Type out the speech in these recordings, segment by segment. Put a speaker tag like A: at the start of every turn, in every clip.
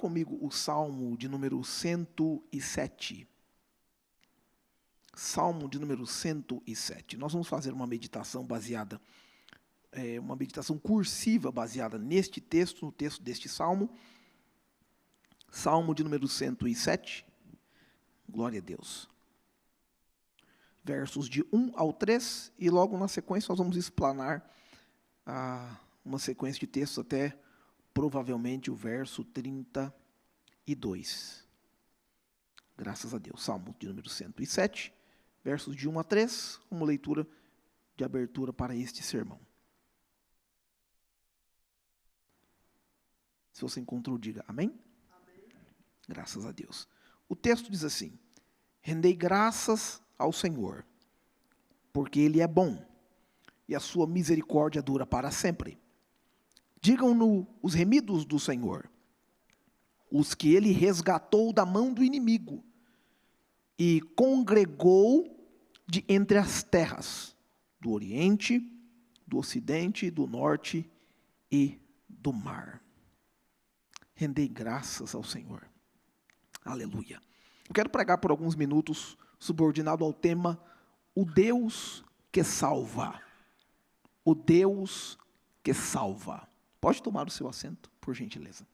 A: comigo o Salmo de número 107. Salmo de número 107. Nós vamos fazer uma meditação baseada, uma meditação cursiva baseada neste texto, no texto deste Salmo. Salmo de número 107. Glória a Deus. Versos de 1 ao 3, e logo na sequência nós vamos explanar uma sequência de textos até provavelmente o verso 32. Graças a Deus. Salmo de número 107, versos de 1 a 3, uma leitura de abertura para este sermão. Se você encontrou, diga amém. Amém. Graças a Deus. O texto diz assim: rendei graças ao Senhor, porque Ele é bom, e a sua misericórdia dura para sempre. Digam-no os remidos do Senhor, os que Ele resgatou da mão do inimigo, e congregou de entre as terras, do Oriente, do Ocidente, do Norte e do mar. Rendei graças ao Senhor. Aleluia. Eu quero pregar por alguns minutos, subordinado ao tema, o Deus que salva. O Deus que salva. Pode tomar o seu assento, por gentileza.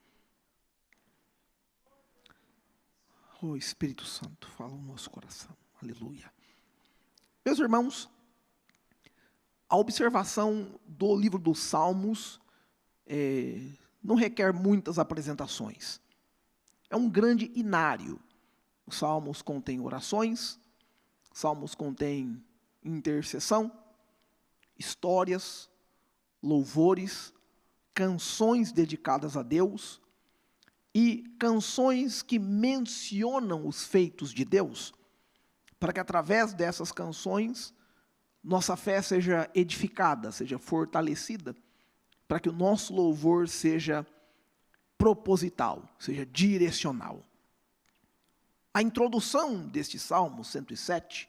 A: Oh, Espírito Santo, fala no nosso coração. Aleluia. Meus irmãos, a observação do livro dos Salmos não requer muitas apresentações. É um grande inário. Os Salmos contêm orações, Salmos contêm intercessão, histórias, louvores, canções dedicadas a Deus e canções que mencionam os feitos de Deus, para que através dessas canções nossa fé seja edificada, seja fortalecida, para que o nosso louvor seja proposital, seja direcional. A introdução deste Salmo 107,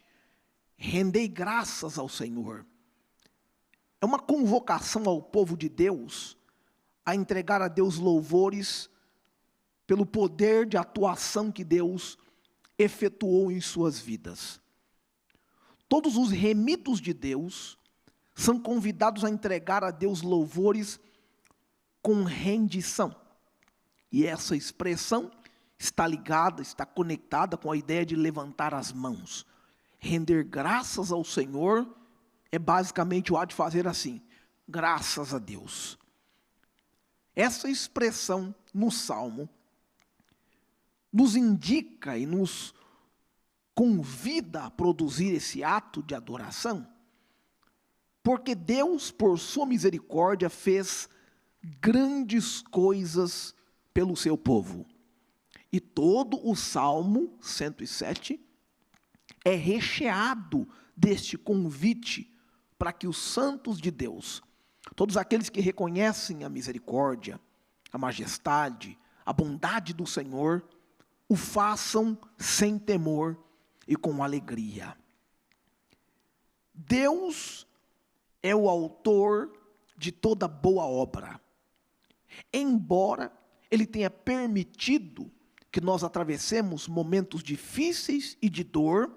A: rendei graças ao Senhor, é uma convocação ao povo de Deus a entregar a Deus louvores pelo poder de atuação que Deus efetuou em suas vidas. Todos os remidos de Deus são convidados a entregar a Deus louvores com rendição. E essa expressão está ligada, está conectada com a ideia de levantar as mãos. Render graças ao Senhor é basicamente o ato de fazer assim, graças a Deus. Essa expressão no Salmo nos indica e nos convida a produzir esse ato de adoração, porque Deus, por sua misericórdia, fez grandes coisas pelo seu povo. E todo o Salmo 107 é recheado deste convite para que os santos de Deus, todos aqueles que reconhecem a misericórdia, a majestade, a bondade do Senhor, o façam sem temor e com alegria. Deus é o autor de toda boa obra. Embora Ele tenha permitido que nós atravessemos momentos difíceis e de dor,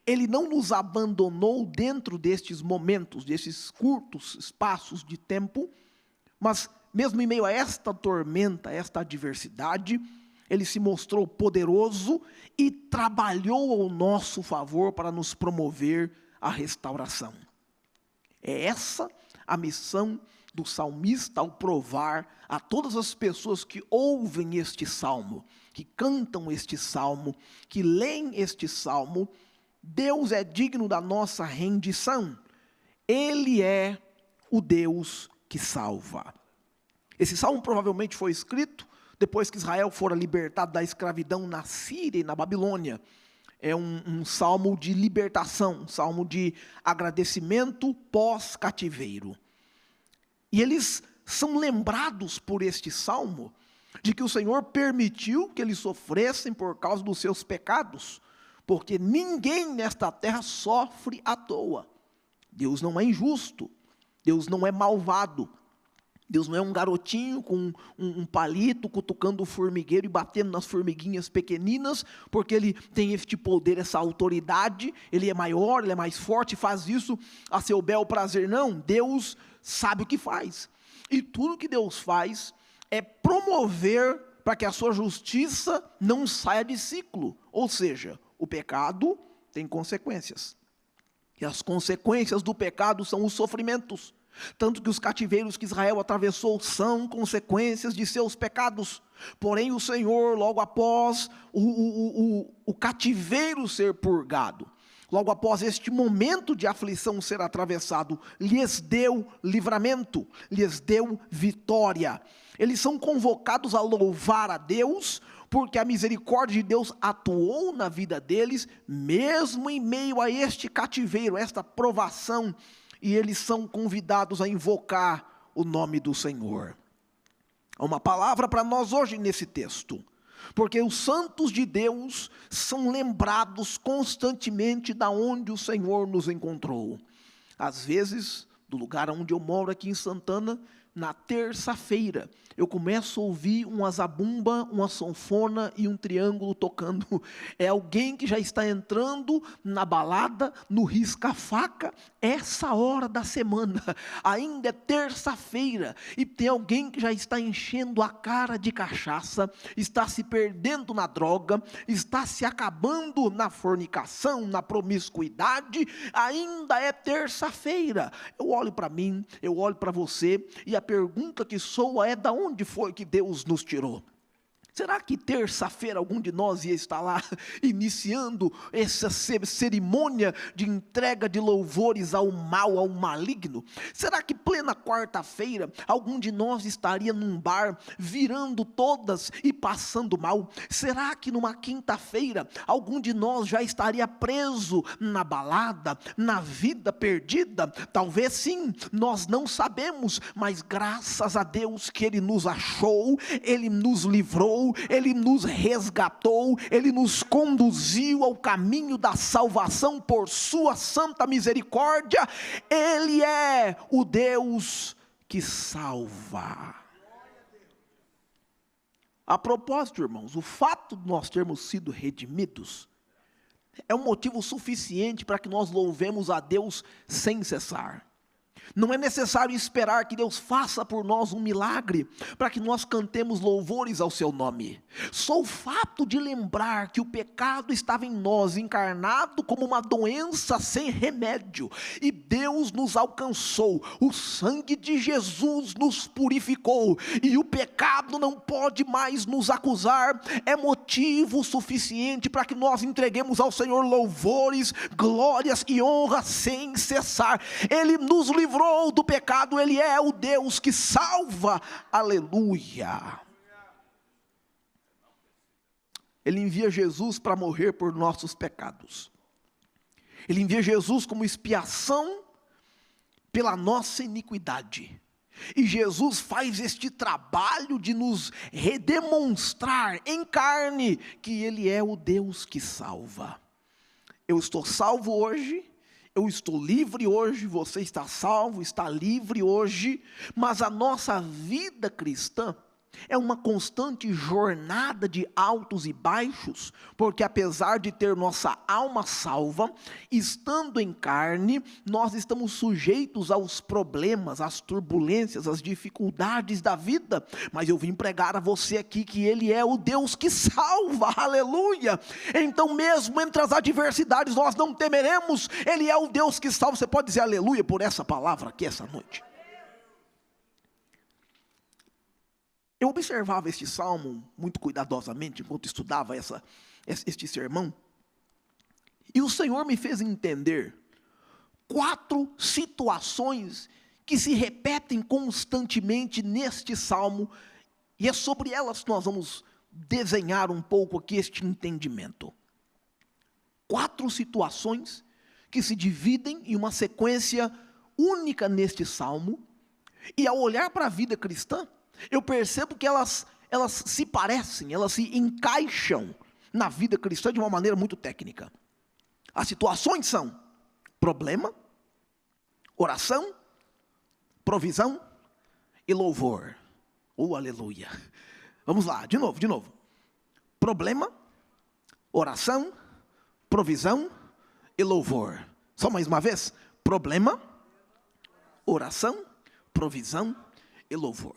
A: Ele não nos abandonou dentro destes momentos, desses curtos espaços de tempo, mas mesmo em meio a esta tormenta, a esta adversidade, Ele se mostrou poderoso e trabalhou ao nosso favor para nos promover a restauração. É essa a missão do salmista ao provar a todas as pessoas que ouvem este salmo, que cantam este salmo, que leem este salmo. Deus é digno da nossa rendição. Ele é o Deus que salva. Esse salmo provavelmente foi escrito depois que Israel fora libertado da escravidão na Síria e na Babilônia. É um salmo de libertação, um salmo de agradecimento pós-cativeiro. E eles são lembrados por este salmo de que o Senhor permitiu que eles sofressem por causa dos seus pecados, porque ninguém nesta terra sofre à toa. Deus não é injusto, Deus não é malvado. Deus não é um garotinho com um palito, cutucando o formigueiro e batendo nas formiguinhas pequeninas, porque Ele tem este poder, essa autoridade, Ele é maior, Ele é mais forte, faz isso a seu bel prazer. Não, Deus sabe o que faz. E tudo que Deus faz é promover para que a sua justiça não saia de ciclo. Ou seja, o pecado tem consequências. E as consequências do pecado são os sofrimentos. Tanto que os cativeiros que Israel atravessou são consequências de seus pecados. Porém o Senhor, logo após o cativeiro ser purgado, logo após este momento de aflição ser atravessado, lhes deu livramento, lhes deu vitória. Eles são convocados a louvar a Deus, porque a misericórdia de Deus atuou na vida deles, mesmo em meio a este cativeiro, esta provação, e eles são convidados a invocar o nome do Senhor. Há uma palavra para nós hoje nesse texto, porque os santos de Deus são lembrados constantemente da onde o Senhor nos encontrou. Às vezes, do lugar onde eu moro aqui em Santana, na terça-feira, eu começo a ouvir uma zabumba, uma sanfona e um triângulo tocando. É alguém que já está entrando na balada, no risca-faca, essa hora da semana. Ainda é terça-feira e tem alguém que já está enchendo a cara de cachaça, está se perdendo na droga, está se acabando na fornicação, na promiscuidade. Ainda é terça-feira. Eu olho para mim, eu olho para você e a pergunta que soa é: da onde foi que Deus nos tirou? Será que terça-feira algum de nós ia estar lá iniciando essa cerimônia de entrega de louvores ao mal, ao maligno? Será que plena quarta-feira algum de nós estaria num bar virando todas e passando mal? Será que numa quinta-feira algum de nós já estaria preso na balada, na vida perdida? Talvez sim, nós não sabemos, mas graças a Deus que Ele nos achou, Ele nos livrou, Ele nos resgatou, Ele nos conduziu ao caminho da salvação por sua santa misericórdia. Ele é o Deus que salva. A propósito, irmãos, o fato de nós termos sido redimidos é um motivo suficiente para que nós louvemos a Deus sem cessar. Não é necessário esperar que Deus faça por nós um milagre para que nós cantemos louvores ao seu nome. Só o fato de lembrar que o pecado estava em nós, encarnado como uma doença sem remédio, e Deus nos alcançou, o sangue de Jesus nos purificou, e o pecado não pode mais nos acusar, é motivo suficiente para que nós entreguemos ao Senhor louvores, glórias e honras sem cessar. Ele nos livrou do pecado, Ele é o Deus que salva, aleluia. Ele envia Jesus para morrer por nossos pecados, Ele envia Jesus como expiação pela nossa iniquidade, e Jesus faz este trabalho de nos redemonstrar em carne que Ele é o Deus que salva. Eu estou salvo hoje, eu estou livre hoje, você está salvo, está livre hoje, mas a nossa vida cristã é uma constante jornada de altos e baixos, porque apesar de ter nossa alma salva, estando em carne, nós estamos sujeitos aos problemas, às turbulências, às dificuldades da vida. Mas eu vim pregar a você aqui que Ele é o Deus que salva, aleluia. Então mesmo entre as adversidades nós não temeremos, Ele é o Deus que salva. Você pode dizer aleluia por essa palavra aqui essa noite? Eu observava este salmo muito cuidadosamente enquanto estudava este sermão, e o Senhor me fez entender 4 situações que se repetem constantemente neste salmo, e é sobre elas que nós vamos desenhar um pouco aqui este entendimento. 4 situações que se dividem em uma sequência única neste salmo, e ao olhar para a vida cristã, eu percebo que elas se parecem, elas se encaixam na vida cristã de uma maneira muito técnica. As situações são problema, oração, provisão e louvor. Oh, aleluia. Vamos lá, de novo. Problema, oração, provisão e louvor. Só mais uma vez. Problema, oração, provisão e louvor.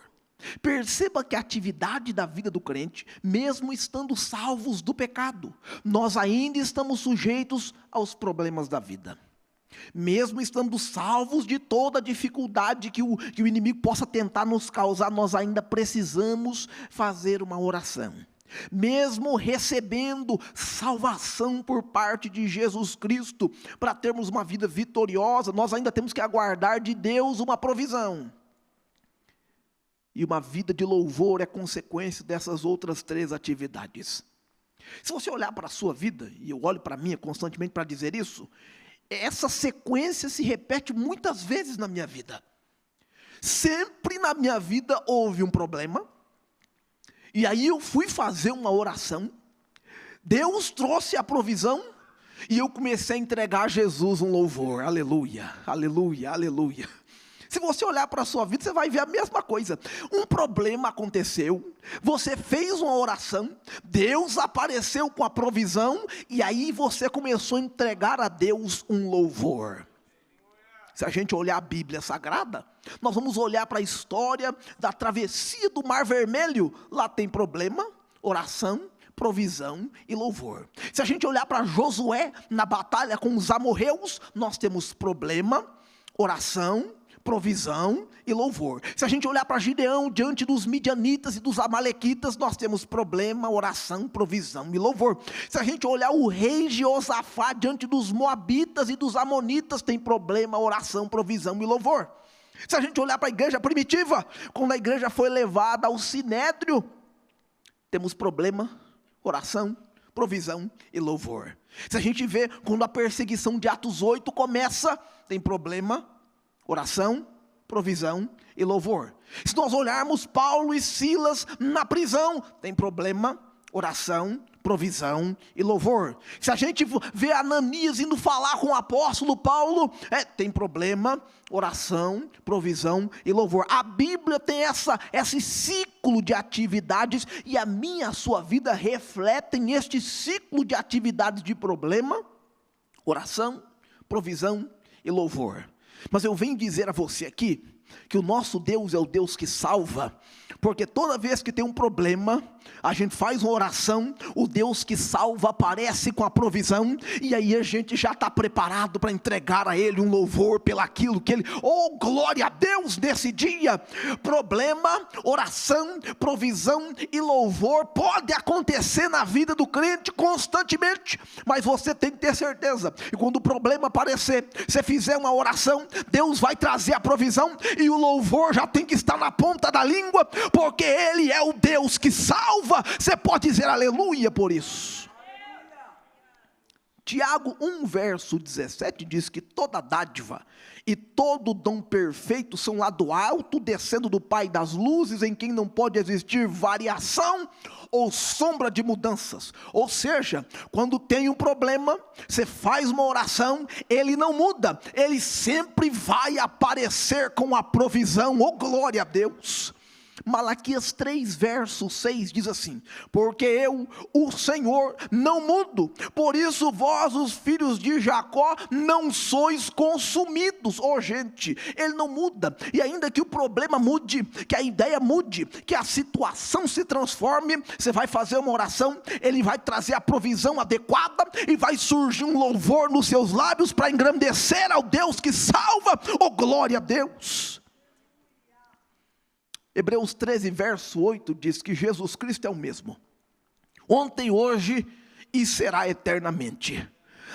A: Perceba que a atividade da vida do crente, mesmo estando salvos do pecado, nós ainda estamos sujeitos aos problemas da vida. Mesmo estando salvos de toda a dificuldade que o inimigo possa tentar nos causar, nós ainda precisamos fazer uma oração. Mesmo recebendo salvação por parte de Jesus Cristo, para termos uma vida vitoriosa, nós ainda temos que aguardar de Deus uma provisão. E uma vida de louvor é consequência dessas outras 3 atividades. Se você olhar para a sua vida, e eu olho para a minha constantemente para dizer isso, essa sequência se repete muitas vezes na minha vida. Sempre na minha vida houve um problema, e aí eu fui fazer uma oração, Deus trouxe a provisão, e eu comecei a entregar a Jesus um louvor. Aleluia, aleluia, aleluia. Se você olhar para a sua vida, você vai ver a mesma coisa. Um problema aconteceu, você fez uma oração, Deus apareceu com a provisão, e aí você começou a entregar a Deus um louvor. Se a gente olhar a Bíblia Sagrada, nós vamos olhar para a história da travessia do Mar Vermelho. Lá tem problema, oração, provisão e louvor. Se a gente olhar para Josué na batalha com os amorreus, nós temos problema, oração, provisão e louvor. Se a gente olhar para Gideão diante dos midianitas e dos amalequitas, nós temos problema, oração, provisão e louvor. Se a gente olhar o rei Jeosafá diante dos moabitas e dos amonitas, tem problema, oração, provisão e louvor. Se a gente olhar para a igreja primitiva, quando a igreja foi levada ao sinédrio, temos problema, oração, provisão e louvor. Se a gente vê quando a perseguição de Atos 8 começa, tem problema, oração, provisão e louvor. Se nós olharmos Paulo e Silas na prisão, tem problema, oração, provisão e louvor. Se a gente vê Ananias indo falar com o apóstolo Paulo, tem problema, oração, provisão e louvor. A Bíblia tem esse ciclo de atividades, e a minha e a sua vida refletem este ciclo de atividades de problema, oração, provisão e louvor. Mas eu venho dizer a você aqui, que o nosso Deus é o Deus que salva, porque toda vez que tem um problema, a gente faz uma oração, o Deus que salva aparece com a provisão, e aí a gente já está preparado para entregar a Ele um louvor pelaquilo que Ele, oh glória a Deus nesse dia. Problema, oração, provisão e louvor pode acontecer na vida do crente constantemente, mas você tem que ter certeza, e quando o problema aparecer, você fizer uma oração, Deus vai trazer a provisão, e o louvor já tem que estar na ponta da língua, porque Ele é o Deus que salva. Você pode dizer aleluia por isso. Tiago 1 verso 17 diz que toda dádiva e todo dom perfeito são lá do alto, descendo do Pai das luzes, em quem não pode existir variação ou sombra de mudanças. Ou seja, quando tem um problema, você faz uma oração, ele não muda, ele sempre vai aparecer com a provisão. Oh glória a Deus. Malaquias 3 verso 6 diz assim: porque eu, o Senhor, não mudo, por isso vós os filhos de Jacó não sois consumidos. Oh gente, Ele não muda, e ainda que o problema mude, que a ideia mude, que a situação se transforme, você vai fazer uma oração, Ele vai trazer a provisão adequada, e vai surgir um louvor nos seus lábios, para engrandecer ao Deus que salva. Oh glória a Deus. Hebreus 13 verso 8 diz que Jesus Cristo é o mesmo, ontem, hoje e será eternamente.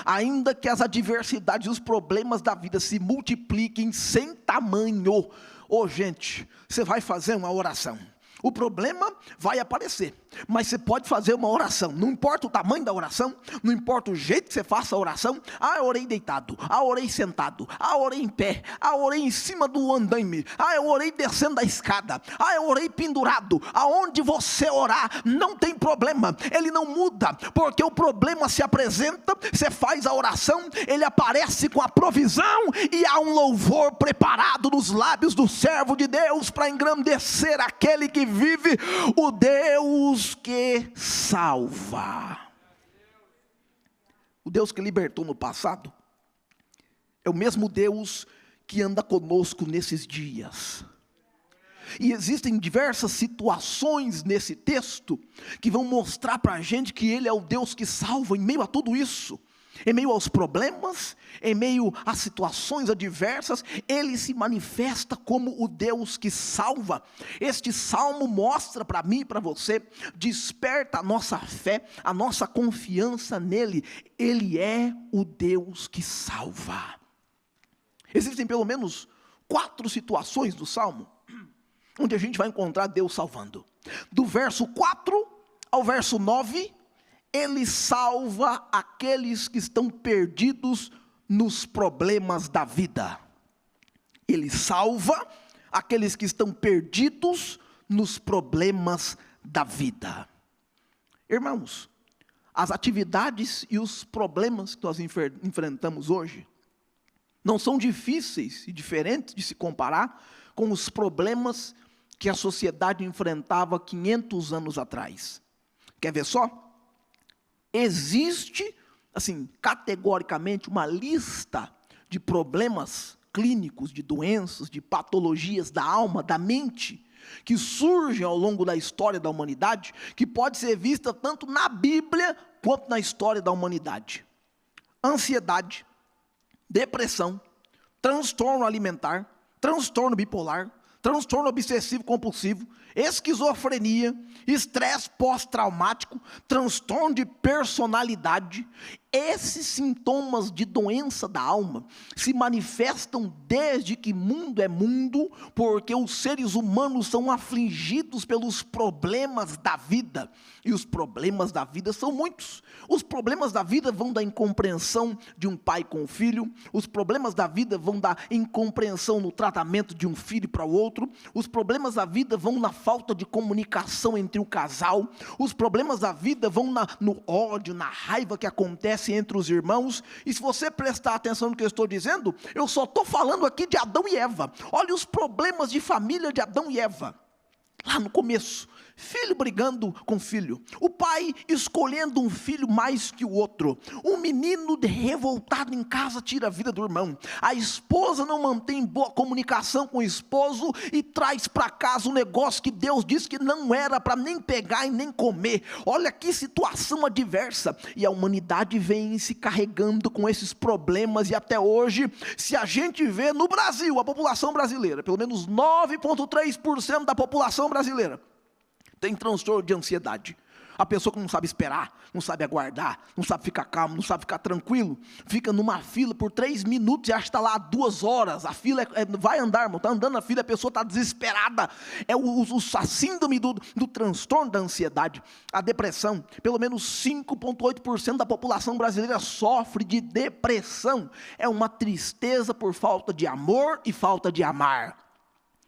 A: Ainda que as adversidades e os problemas da vida se multipliquem sem tamanho, oh gente, você vai fazer uma oração, o problema vai aparecer, Mas você pode fazer uma oração, não importa o tamanho da oração, não importa o jeito que você faça a oração. Eu orei deitado, eu orei sentado, eu orei em pé, eu orei em cima do andaime, eu orei descendo a escada, eu orei pendurado. Aonde você orar, não tem problema, ele não muda, porque o problema se apresenta, você faz a oração, ele aparece com a provisão, e há um louvor preparado nos lábios do servo de Deus, para engrandecer aquele que vive, o Deus que salva. O Deus que libertou no passado é o mesmo Deus que anda conosco nesses dias. E existem diversas situações nesse texto que vão mostrar para a gente que Ele é o Deus que salva em meio a tudo isso. Em meio aos problemas, em meio às situações adversas, Ele se manifesta como o Deus que salva. Este salmo mostra para mim e para você, desperta a nossa fé, a nossa confiança nele. Ele é o Deus que salva. Existem pelo menos 4 situações do salmo, onde a gente vai encontrar Deus salvando. Do verso 4 ao verso 9, Ele salva aqueles que estão perdidos nos problemas da vida. Ele salva aqueles que estão perdidos nos problemas da vida. Irmãos, as atividades e os problemas que nós enfrentamos hoje não são difíceis e diferentes de se comparar com os problemas que a sociedade enfrentava 500 anos atrás. Quer ver só? Existe, assim, categoricamente, uma lista de problemas clínicos, de doenças, de patologias da alma, da mente, que surgem ao longo da história da humanidade, que pode ser vista tanto na Bíblia, quanto na história da humanidade. Ansiedade, depressão, transtorno alimentar, transtorno bipolar, transtorno obsessivo compulsivo, esquizofrenia, estresse pós-traumático, transtorno de personalidade. Esses sintomas de doença da alma se manifestam desde que mundo é mundo, porque os seres humanos são afligidos pelos problemas da vida, e os problemas da vida são muitos. Os problemas da vida vão da incompreensão de um pai com o filho, os problemas da vida vão da incompreensão no tratamento de um filho para o outro, os problemas da vida vão na falta de comunicação entre o casal, os problemas da vida vão no ódio, na raiva que acontece entre os irmãos. E se você prestar atenção no que eu estou dizendo, eu só estou falando aqui de Adão e Eva. Olha os problemas de família de Adão e Eva, lá no começo. Filho brigando com filho, o pai escolhendo um filho mais que o outro, um menino revoltado em casa tira a vida do irmão, a esposa não mantém boa comunicação com o esposo e traz para casa um negócio que Deus disse que não era para nem pegar e nem comer. Olha que situação adversa, e a humanidade vem se carregando com esses problemas, e até hoje, se a gente vê no Brasil, a população brasileira, pelo menos 9,3% da população brasileira tem transtorno de ansiedade. A pessoa que não sabe esperar, não sabe aguardar, não sabe ficar calmo, não sabe ficar tranquilo, fica numa fila por 3 minutos e acha que está lá 2 horas, a fila vai andar, irmão, está andando na fila, a pessoa está desesperada. É a síndrome do transtorno da ansiedade. A depressão, pelo menos 5,8% da população brasileira sofre de depressão. É uma tristeza por falta de amor e falta de amar.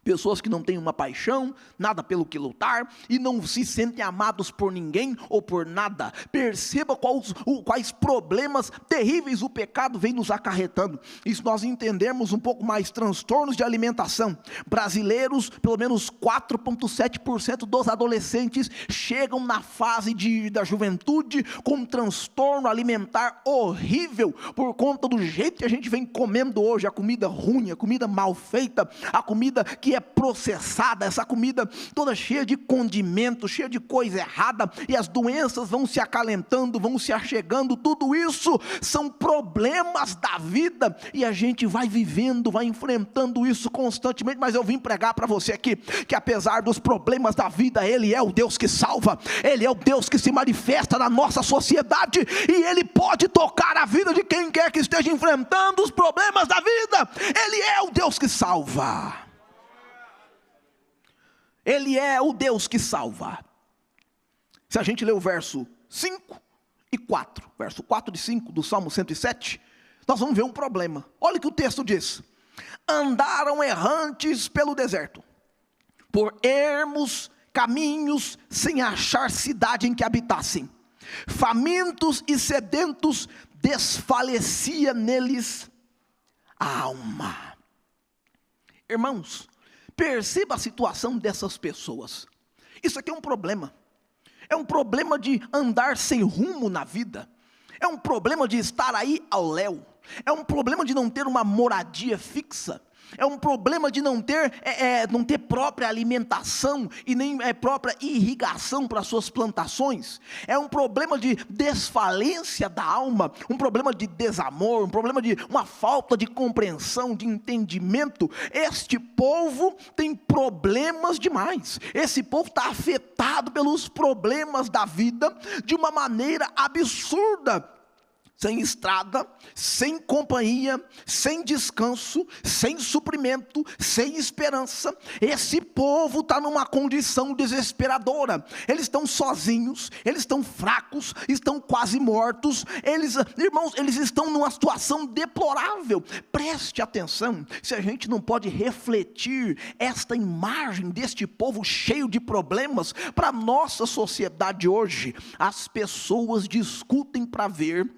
A: Pessoas que não têm uma paixão, nada pelo que lutar, e não se sentem amados por ninguém ou por nada. Perceba quais problemas terríveis o pecado vem nos acarretando. E se nós entendermos um pouco mais, transtornos de alimentação, brasileiros, pelo menos 4,7% dos adolescentes chegam na fase da juventude com um transtorno alimentar horrível, por conta do jeito que a gente vem comendo hoje, a comida ruim, a comida mal feita, a comida que é processada, essa comida toda cheia de condimento, cheia de coisa errada, e as doenças vão se acalentando, vão se achegando. Tudo isso são problemas da vida, e a gente vai vivendo, vai enfrentando isso constantemente. Mas eu vim pregar para você aqui, que apesar dos problemas da vida, Ele é o Deus que salva, Ele é o Deus que se manifesta na nossa sociedade, e Ele pode tocar a vida de quem quer que esteja enfrentando os problemas da vida. Ele é o Deus que salva. Ele é o Deus que salva. Se a gente ler o verso 5 e 4, verso 4 e 5 do Salmo 107, nós vamos ver um problema. Olha o que o texto diz: andaram errantes pelo deserto, por ermos caminhos, sem achar cidade em que habitassem. Famintos e sedentos, desfalecia neles a alma. Irmãos, perceba a situação dessas pessoas. Isso aqui é um problema. É um problema de andar sem rumo na vida. É um problema de estar aí ao léu. É um problema de não ter uma moradia fixa. É um problema de não ter própria alimentação e nem própria irrigação para suas plantações. É um problema de desfalência da alma, um problema de desamor, um problema de uma falta de compreensão, de entendimento. Este povo tem problemas demais. Esse povo está afetado pelos problemas da vida de uma maneira absurda. Sem estrada, sem companhia, sem descanso, sem suprimento, sem esperança. Esse povo está numa condição desesperadora. Eles estão sozinhos, eles estão fracos, estão quase mortos. Irmãos, eles estão numa situação deplorável. Preste atenção, se a gente não pode refletir esta imagem deste povo cheio de problemas para a nossa sociedade hoje. As pessoas discutem para ver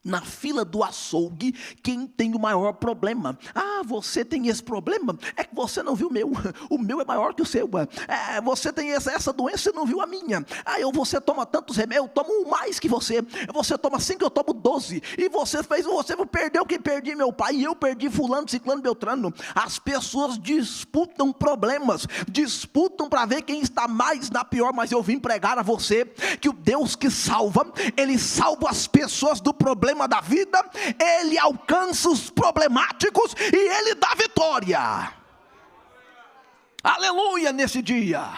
A: na fila do açougue, quem tem o maior problema. Ah, você tem esse problema? É que você não viu o meu é maior que o seu. Você tem essa doença, você não viu a minha. Você toma tantos remédios, eu tomo mais que você. Você toma 5, eu tomo 12. E você perdeu que perdi meu pai, e eu perdi fulano, ciclano, beltrano. As pessoas disputam problemas, disputam para ver quem está mais na pior. Mas eu vim pregar a você, que o Deus que salva, Ele salva as pessoas do problema da vida, Ele alcança os problemáticos e Ele dá vitória. Aleluia nesse dia.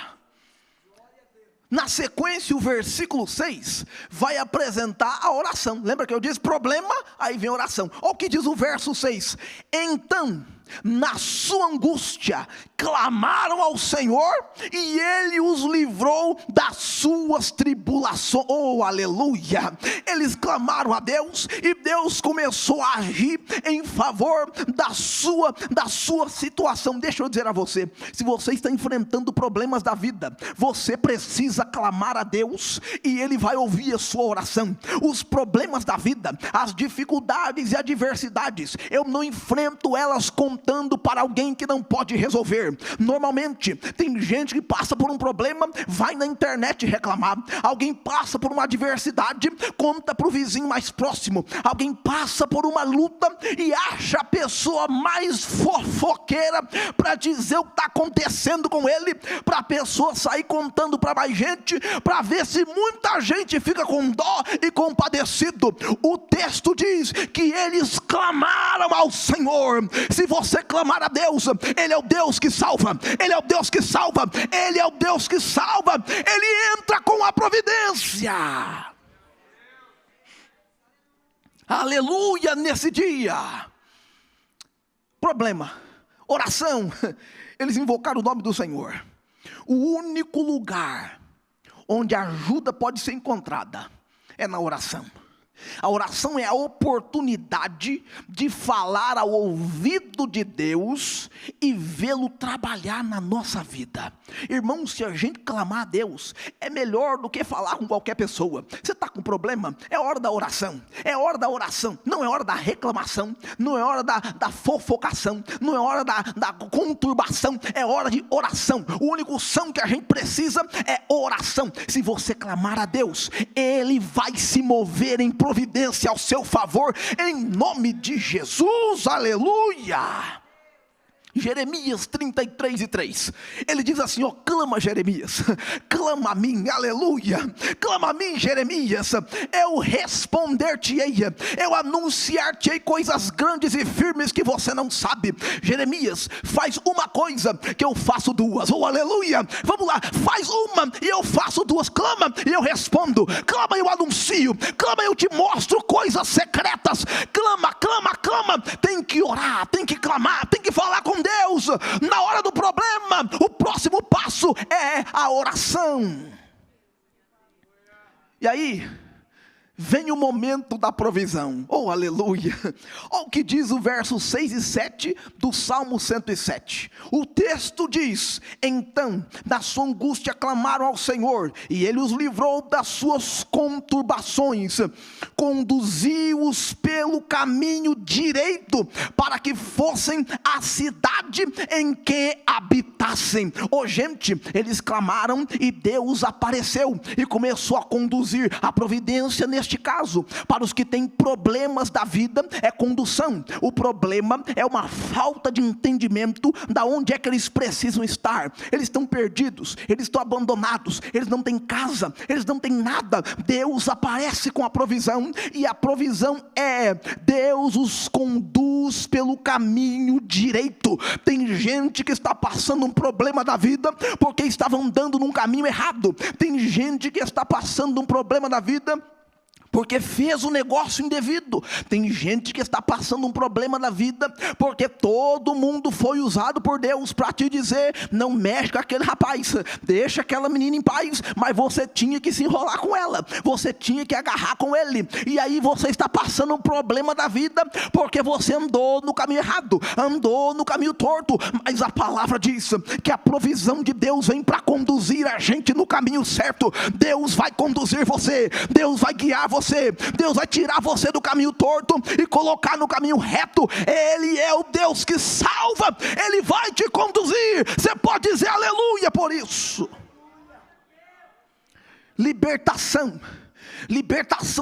A: Na sequência, o versículo 6 vai apresentar a oração. Lembra que eu disse problema? Aí vem a oração. Olha o que diz o verso 6. Então, na sua angústia, clamaram ao Senhor, e Ele os livrou das suas tribulações. Oh, aleluia! Eles clamaram a Deus, e Deus começou a agir em favor da sua situação. Deixa eu dizer a você, se você está enfrentando problemas da vida, você precisa clamar a Deus, e Ele vai ouvir a sua oração. Os problemas da vida, as dificuldades e adversidades, eu não enfrento elas contando para alguém que não pode resolver. Normalmente, tem gente que passa por um problema, vai na internet reclamar. Alguém passa por uma adversidade, conta para o vizinho mais próximo. Alguém passa por uma luta e acha a pessoa mais fofoqueira para dizer o que está acontecendo com ele, para a pessoa sair contando para mais gente, para ver se muita gente fica com dó e compadecido. O texto diz que eles clamaram ao Senhor. Se você clamar a Deus, Ele é o Deus que salva. Ele é o Deus que salva. Ele é o Deus que salva. Ele entra com a providência. Aleluia nesse dia. Problema, oração. Eles invocaram o nome do Senhor. O único lugar onde a ajuda pode ser encontrada é na oração. A oração é a oportunidade de falar ao ouvido de Deus e vê-lo trabalhar na nossa vida. Irmãos, se a gente clamar a Deus, é melhor do que falar com qualquer pessoa. Você está com problema? É hora da oração. É hora da oração. Não é hora da reclamação. Não é hora da fofocação. Não é hora da conturbação. É hora de oração. O único som que a gente precisa é oração. Se você clamar a Deus, Ele vai se mover em providência ao seu favor, em nome de Jesus, aleluia. Jeremias 33:3, ele diz assim, clama Jeremias, clama a mim, aleluia, clama a mim Jeremias, eu responder-te-ei, eu anunciar-te-ei coisas grandes e firmes que você não sabe. Jeremias, faz uma coisa que eu faço duas, aleluia, vamos lá, faz uma e eu faço duas, clama e eu respondo, clama e eu anuncio, clama e eu te mostro coisas secretas, clama, tem que orar, tem que clamar, tem que falar com Deus. Na hora do problema, o próximo passo é a oração. E aí vem o momento da provisão. Oh, aleluia. Olha o que diz o verso 6 e 7 do Salmo 107. O texto diz: então, da sua angústia clamaram ao Senhor, e Ele os livrou das suas conturbações, conduziu-os pelo caminho direito, para que fossem à cidade em que habitassem. Oh, gente, eles clamaram e Deus apareceu e começou a conduzir. A providência neste caso, para os que têm problemas da vida, é condução. O problema é uma falta de entendimento da onde é que eles precisam estar. Eles estão perdidos, eles estão abandonados, eles não têm casa, eles não têm nada. Deus aparece com a provisão, e a provisão é: Deus os conduz pelo caminho direito. Tem gente que está passando um problema da vida porque estava andando num caminho errado. Tem gente que está passando um problema da vida porque fez um negócio indevido. Tem gente que está passando um problema na vida porque todo mundo foi usado por Deus para te dizer: não mexe com aquele rapaz, deixa aquela menina em paz. Mas você tinha que se enrolar com ela, você tinha que agarrar com ele. E aí você está passando um problema da vida porque você andou no caminho errado, andou no caminho torto. Mas a palavra diz que a provisão de Deus vem para conduzir a gente no caminho certo. Deus vai conduzir você, Deus vai guiar você, Deus vai tirar você do caminho torto e colocar no caminho reto. Ele é o Deus que salva, Ele vai te conduzir. Você pode dizer aleluia por isso. Libertação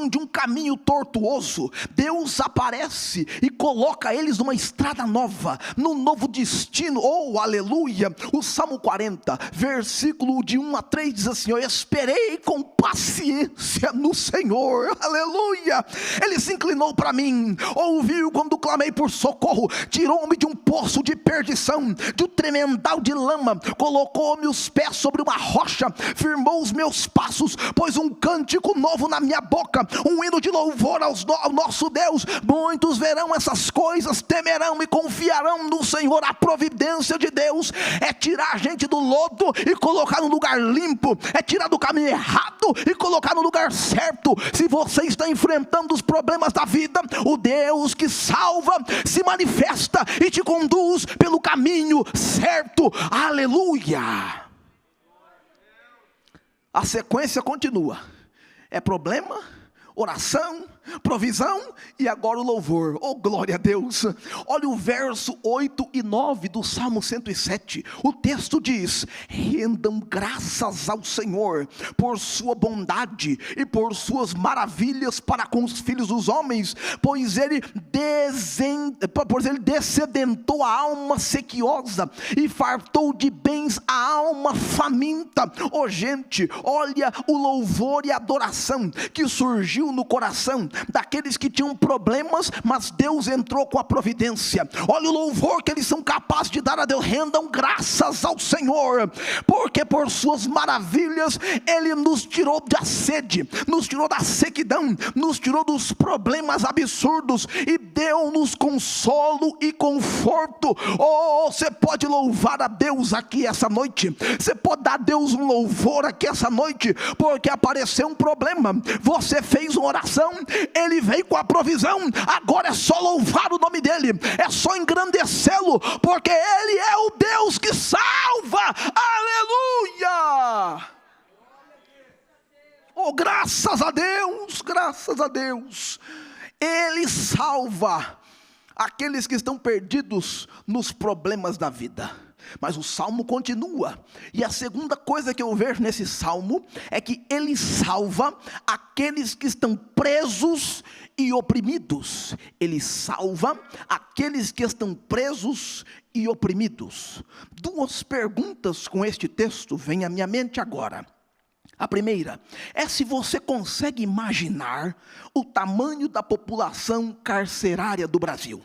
A: de um caminho tortuoso. Deus aparece e coloca eles numa estrada nova, num novo destino. Oh, aleluia. O Salmo 40, versículo de 1 a 3 diz assim: eu esperei com paciência no Senhor. Aleluia. Ele se inclinou para mim, ouviu quando clamei por socorro, tirou-me de um poço de perdição, de um tremendal de lama, colocou-me os pés sobre uma rocha, firmou os meus passos, pôs um cântico novo na minha boca, um hino de louvor ao nosso Deus. Muitos verão essas coisas, temerão e confiarão no Senhor. A providência de Deus é tirar a gente do lodo e colocar no lugar limpo, é tirar do caminho errado e colocar no lugar certo. Se você está enfrentando os problemas da vida, o Deus que salva se manifesta e te conduz pelo caminho certo. Aleluia. A sequência continua. É problema, oração, provisão e agora o louvor. Oh, glória a Deus. Olha o verso 8 e 9 do Salmo 107. O texto diz: rendam graças ao Senhor por sua bondade e por suas maravilhas para com os filhos dos homens, pois ele descedentou a alma sequiosa e fartou de bens a alma faminta. Oh, gente, olha o louvor e a adoração que surgiu no coração daqueles que tinham problemas, mas Deus entrou com a providência. Olha o louvor que eles são capazes de dar a Deus. Rendam graças ao Senhor, porque por suas maravilhas Ele nos tirou da sede, nos tirou da sequidão, nos tirou dos problemas absurdos e deu-nos consolo e conforto. Oh, você pode louvar a Deus aqui essa noite, você pode dar a Deus um louvor aqui essa noite, porque apareceu um problema, você fez uma oração, Ele veio com a provisão. Agora é só louvar o nome dEle, é só engrandecê-lo, porque Ele é o Deus que salva. Aleluia. Oh, graças a Deus, graças a Deus. Ele salva aqueles que estão perdidos nos problemas da vida. Mas o salmo continua, e a segunda coisa que eu vejo nesse salmo é que ele salva aqueles que estão presos e oprimidos. Ele salva aqueles que estão presos e oprimidos. Duas perguntas com este texto vêm à minha mente agora. A primeira é se você consegue imaginar o tamanho da população carcerária do Brasil.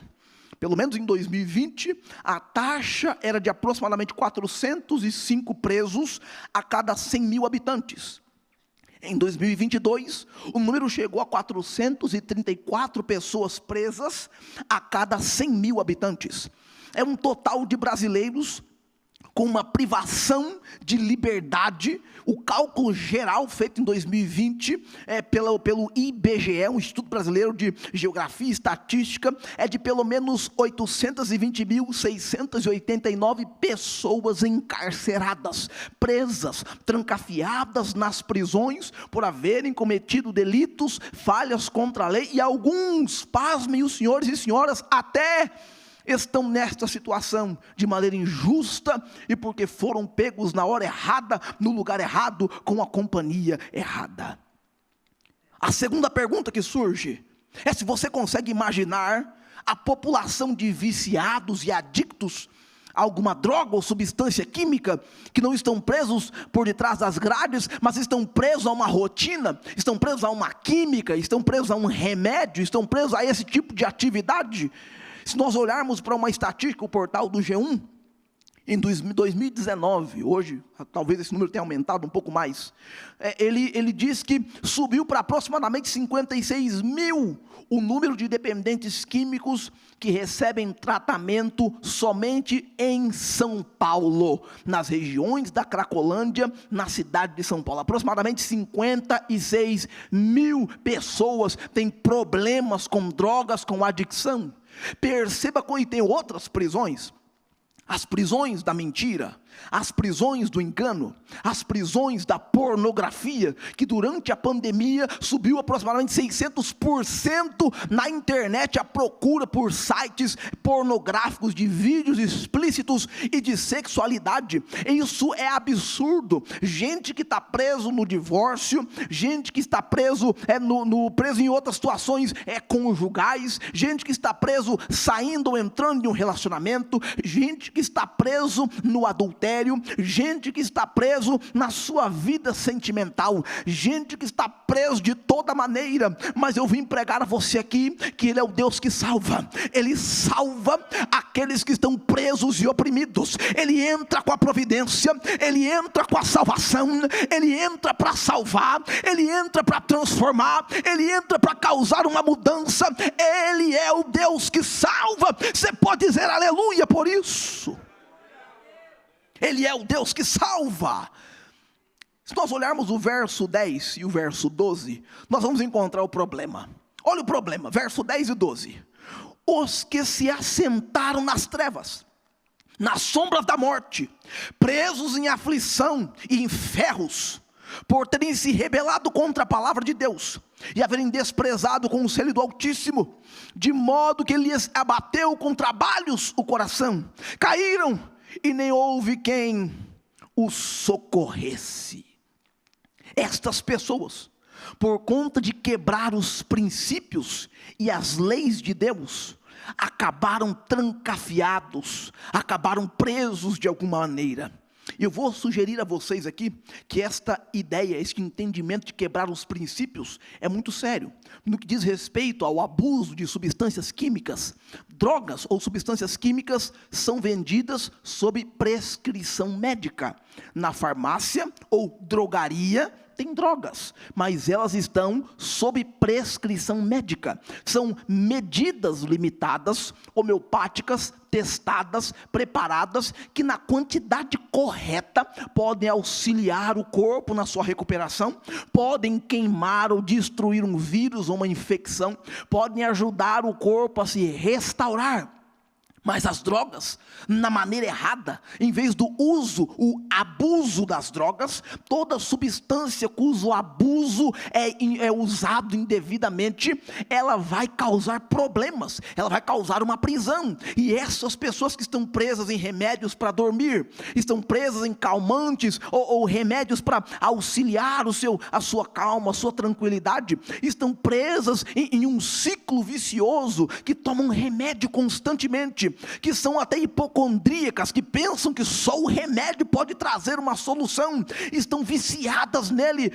A: Pelo menos em 2020, a taxa era de aproximadamente 405 presos a cada 100 mil habitantes. Em 2022, o número chegou a 434 pessoas presas a cada 100 mil habitantes. É um total de brasileiros com uma privação de liberdade. O cálculo geral feito em 2020 pelo IBGE, o Instituto Brasileiro de Geografia e Estatística, é de pelo menos 820.689 pessoas encarceradas, presas, trancafiadas nas prisões por haverem cometido delitos, falhas contra a lei, e alguns, pasmem os senhores e senhoras, até estão nesta situação de maneira injusta e porque foram pegos na hora errada, no lugar errado, com a companhia errada. A segunda pergunta que surge é se você consegue imaginar a população de viciados e adictos a alguma droga ou substância química, que não estão presos por detrás das grades, mas estão presos a uma rotina, estão presos a uma química, estão presos a um remédio, estão presos a esse tipo de atividade. Se nós olharmos para uma estatística, o portal do G1, em 2019, hoje, talvez esse número tenha aumentado um pouco mais, ele diz que subiu para aproximadamente 56 mil o número de dependentes químicos que recebem tratamento somente em São Paulo, nas regiões da Cracolândia, na cidade de São Paulo. Aproximadamente 56 mil pessoas têm problemas com drogas, com adicção. Perceba que tem outras prisões, as prisões da mentira, as prisões do engano, as prisões da pornografia, que durante a pandemia subiu aproximadamente 600% na internet a procura por sites pornográficos de vídeos explícitos e de sexualidade. Isso é absurdo. Gente que está preso no divórcio, gente que está preso preso em outras situações conjugais, gente que está preso saindo ou entrando em um relacionamento, gente que está preso no adultério, gente que está preso na sua vida sentimental, gente que está preso de toda maneira. Mas eu vim pregar a você aqui que Ele é o Deus que salva. Ele salva aqueles que estão presos e oprimidos. Ele entra com a providência, Ele entra com a salvação, Ele entra para salvar, Ele entra para transformar, Ele entra para causar uma mudança. Ele é o Deus que salva. Você pode dizer aleluia por isso? Ele é o Deus que salva. Se nós olharmos o verso 10 e o verso 12, nós vamos encontrar o problema. Olha o problema, verso 10 e 12. Os que se assentaram nas trevas, nas sombras da morte, presos em aflição e em ferros, por terem se rebelado contra a palavra de Deus, e haverem desprezado o conselho do Altíssimo, de modo que Ele lhes abateu com trabalhos o coração, caíram, e nem houve quem os socorresse. Estas pessoas, por conta de quebrar os princípios e as leis de Deus, acabaram trancafiados, acabaram presos de alguma maneira. Eu vou sugerir a vocês aqui que esta ideia, este entendimento de quebrar os princípios é muito sério. No que diz respeito ao abuso de substâncias químicas, drogas ou substâncias químicas são vendidas sob prescrição médica. Na farmácia ou drogaria tem drogas, mas elas estão sob prescrição médica. São medidas limitadas, homeopáticas, testadas, preparadas, que na quantidade correta podem auxiliar o corpo na sua recuperação, podem queimar ou destruir um vírus ou uma infecção, podem ajudar o corpo a se restaurar. Mas as drogas, na maneira errada, em vez do uso, o abuso das drogas, toda substância cujo abuso é usado indevidamente, ela vai causar problemas, ela vai causar uma prisão. E essas pessoas que estão presas em remédios para dormir, estão presas em calmantes ou remédios para auxiliar a sua calma, a sua tranquilidade, estão presas em um ciclo vicioso, que tomam remédio constantemente, que são até hipocondríacas, que pensam que só o remédio pode trazer uma solução, estão viciadas nele.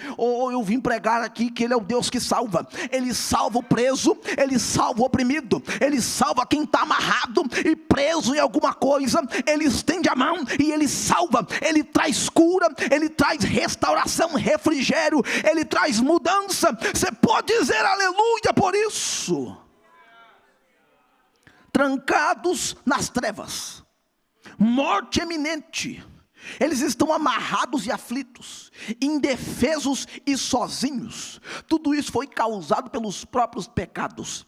A: Eu vim pregar aqui que Ele é o Deus que salva. Ele salva o preso, Ele salva o oprimido, Ele salva quem está amarrado e preso em alguma coisa. Ele estende a mão e Ele salva. Ele traz cura, Ele traz restauração, refrigério, Ele traz mudança. Você pode dizer aleluia por isso? Trancados nas trevas, morte eminente, Eles estão amarrados e aflitos, indefesos e sozinhos. Tudo isso foi causado pelos próprios pecados.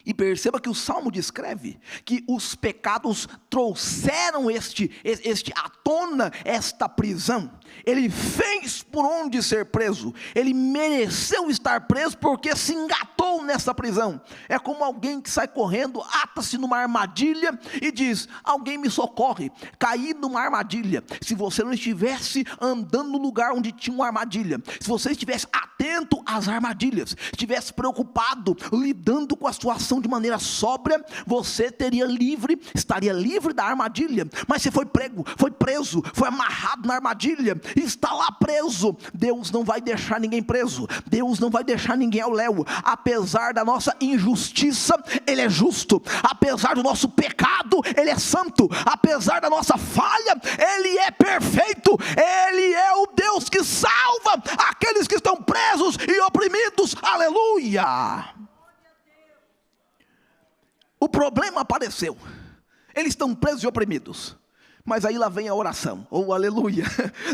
A: E perceba que o Salmo descreve que os pecados trouxeram à tona esta prisão. Ele fez por onde ser preso. Ele mereceu estar preso porque se engatou nessa prisão. É como alguém que sai correndo, ata-se numa armadilha e diz: alguém me socorre, caí numa armadilha. Se você não estivesse andando no lugar onde tinha uma armadilha, se você estivesse atento às armadilhas, estivesse preocupado, lidando com a situação de maneira sóbria, você estaria livre da armadilha. Mas você foi preso, foi amarrado na armadilha, está lá preso. Deus não vai deixar ninguém preso, Deus não vai deixar ninguém ao léu. Apesar da nossa injustiça, Ele é justo. Apesar do nosso pecado, Ele é santo. Apesar da nossa falha, Ele é perfeito. Ele é o Deus que salva aqueles que estão presos e oprimidos. Aleluia! O problema apareceu, eles estão presos e oprimidos. Mas aí lá vem a oração, oh aleluia,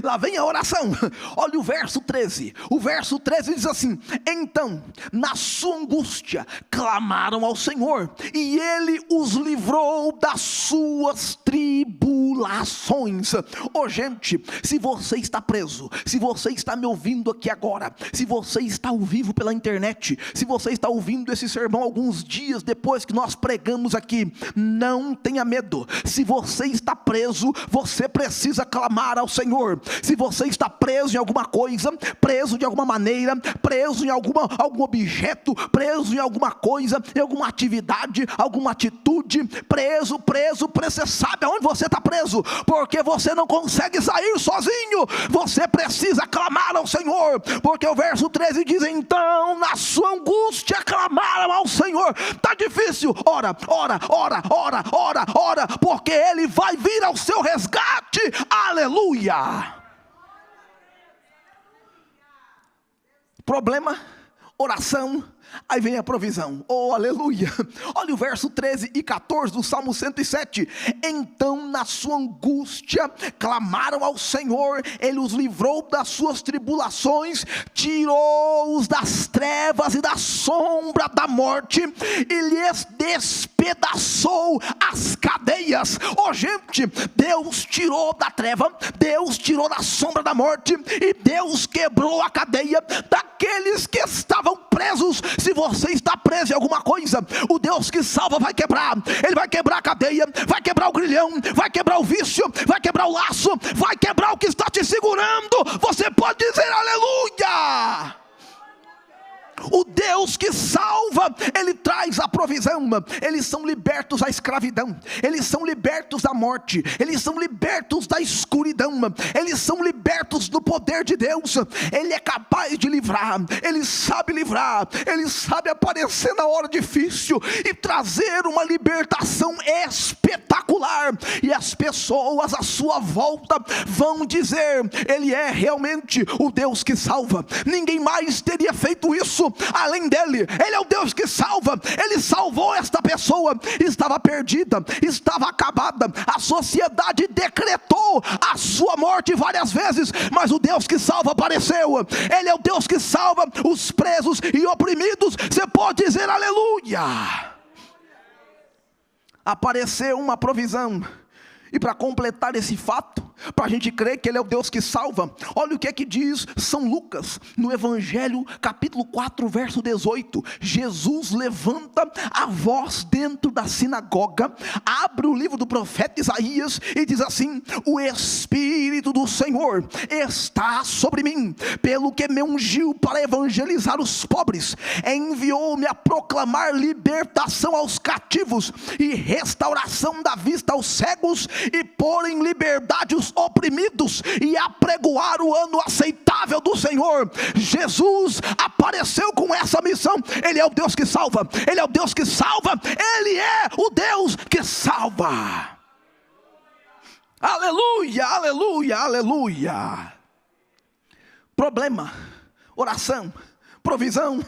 A: lá vem a oração. Olha o verso 13, o verso 13 diz assim: então na sua angústia clamaram ao Senhor, e Ele os livrou das suas tribulações. Oh gente, se você está preso, se você está me ouvindo aqui agora, se você está ao vivo pela internet, se você está ouvindo esse sermão alguns dias depois que nós pregamos aqui, não tenha medo. Se você está preso, você precisa clamar ao Senhor. Se você está preso em alguma coisa, preso de alguma maneira, preso em algum objeto, preso em alguma coisa, em alguma atividade, alguma atitude, preso, você sabe aonde você está preso, porque você não consegue sair sozinho. Você precisa clamar ao Senhor, porque o verso 13 diz: então na sua angústia clamaram ao Senhor. Está difícil, ora, porque Ele vai vir ao seu resgate. Aleluia! Problema, oração, aí vem a provisão. Oh aleluia! Olha o verso 13 e 14 do Salmo 107. Então na sua angústia clamaram ao Senhor, Ele os livrou das suas tribulações, tirou-os das trevas e da sombra da morte, e lhes despedaçou as cadeias. Oh gente, Deus tirou da treva, Deus tirou da sombra da morte, e Deus quebrou a cadeia daqueles que estavam presos. Se você está preso em alguma coisa, o Deus que salva vai quebrar. Ele vai quebrar a cadeia, vai quebrar o grilhão, vai quebrar o vício, vai quebrar o laço, vai quebrar o que está te segurando. Você pode dizer aleluia! O Deus que salva, Ele traz a provisão. Eles são libertos da escravidão, eles são libertos da morte, eles são libertos da escuridão, eles são libertos do poder de Deus. Ele é capaz de livrar, Ele sabe aparecer na hora difícil e trazer uma libertação espetacular. E as pessoas à sua volta vão dizer: Ele é realmente o Deus que salva. Ninguém mais teria feito isso além dele. Ele é o Deus que salva. Ele salvou esta pessoa, estava perdida, estava acabada, a sociedade decretou a sua morte várias vezes, mas o Deus que salva apareceu. Ele é o Deus que salva os presos e oprimidos. Você pode dizer aleluia! Apareceu uma provisão. E para completar esse fato, para a gente crer que Ele é o Deus que salva, olha o que é que diz São Lucas, no Evangelho, capítulo 4, verso 18. Jesus levanta a voz dentro da sinagoga, abre o livro do profeta Isaías e diz assim: o Espírito do Senhor está sobre mim, pelo que me ungiu para evangelizar os pobres, enviou-me a proclamar libertação aos cativos e restauração da vista aos cegos, e pôr em liberdade os oprimidos, e apregoar o ano aceitável do Senhor. Jesus apareceu com essa missão. Ele é o Deus que salva, Ele é o Deus que salva, Ele é o Deus que salva. Aleluia, aleluia, aleluia. Problema, oração, provisão.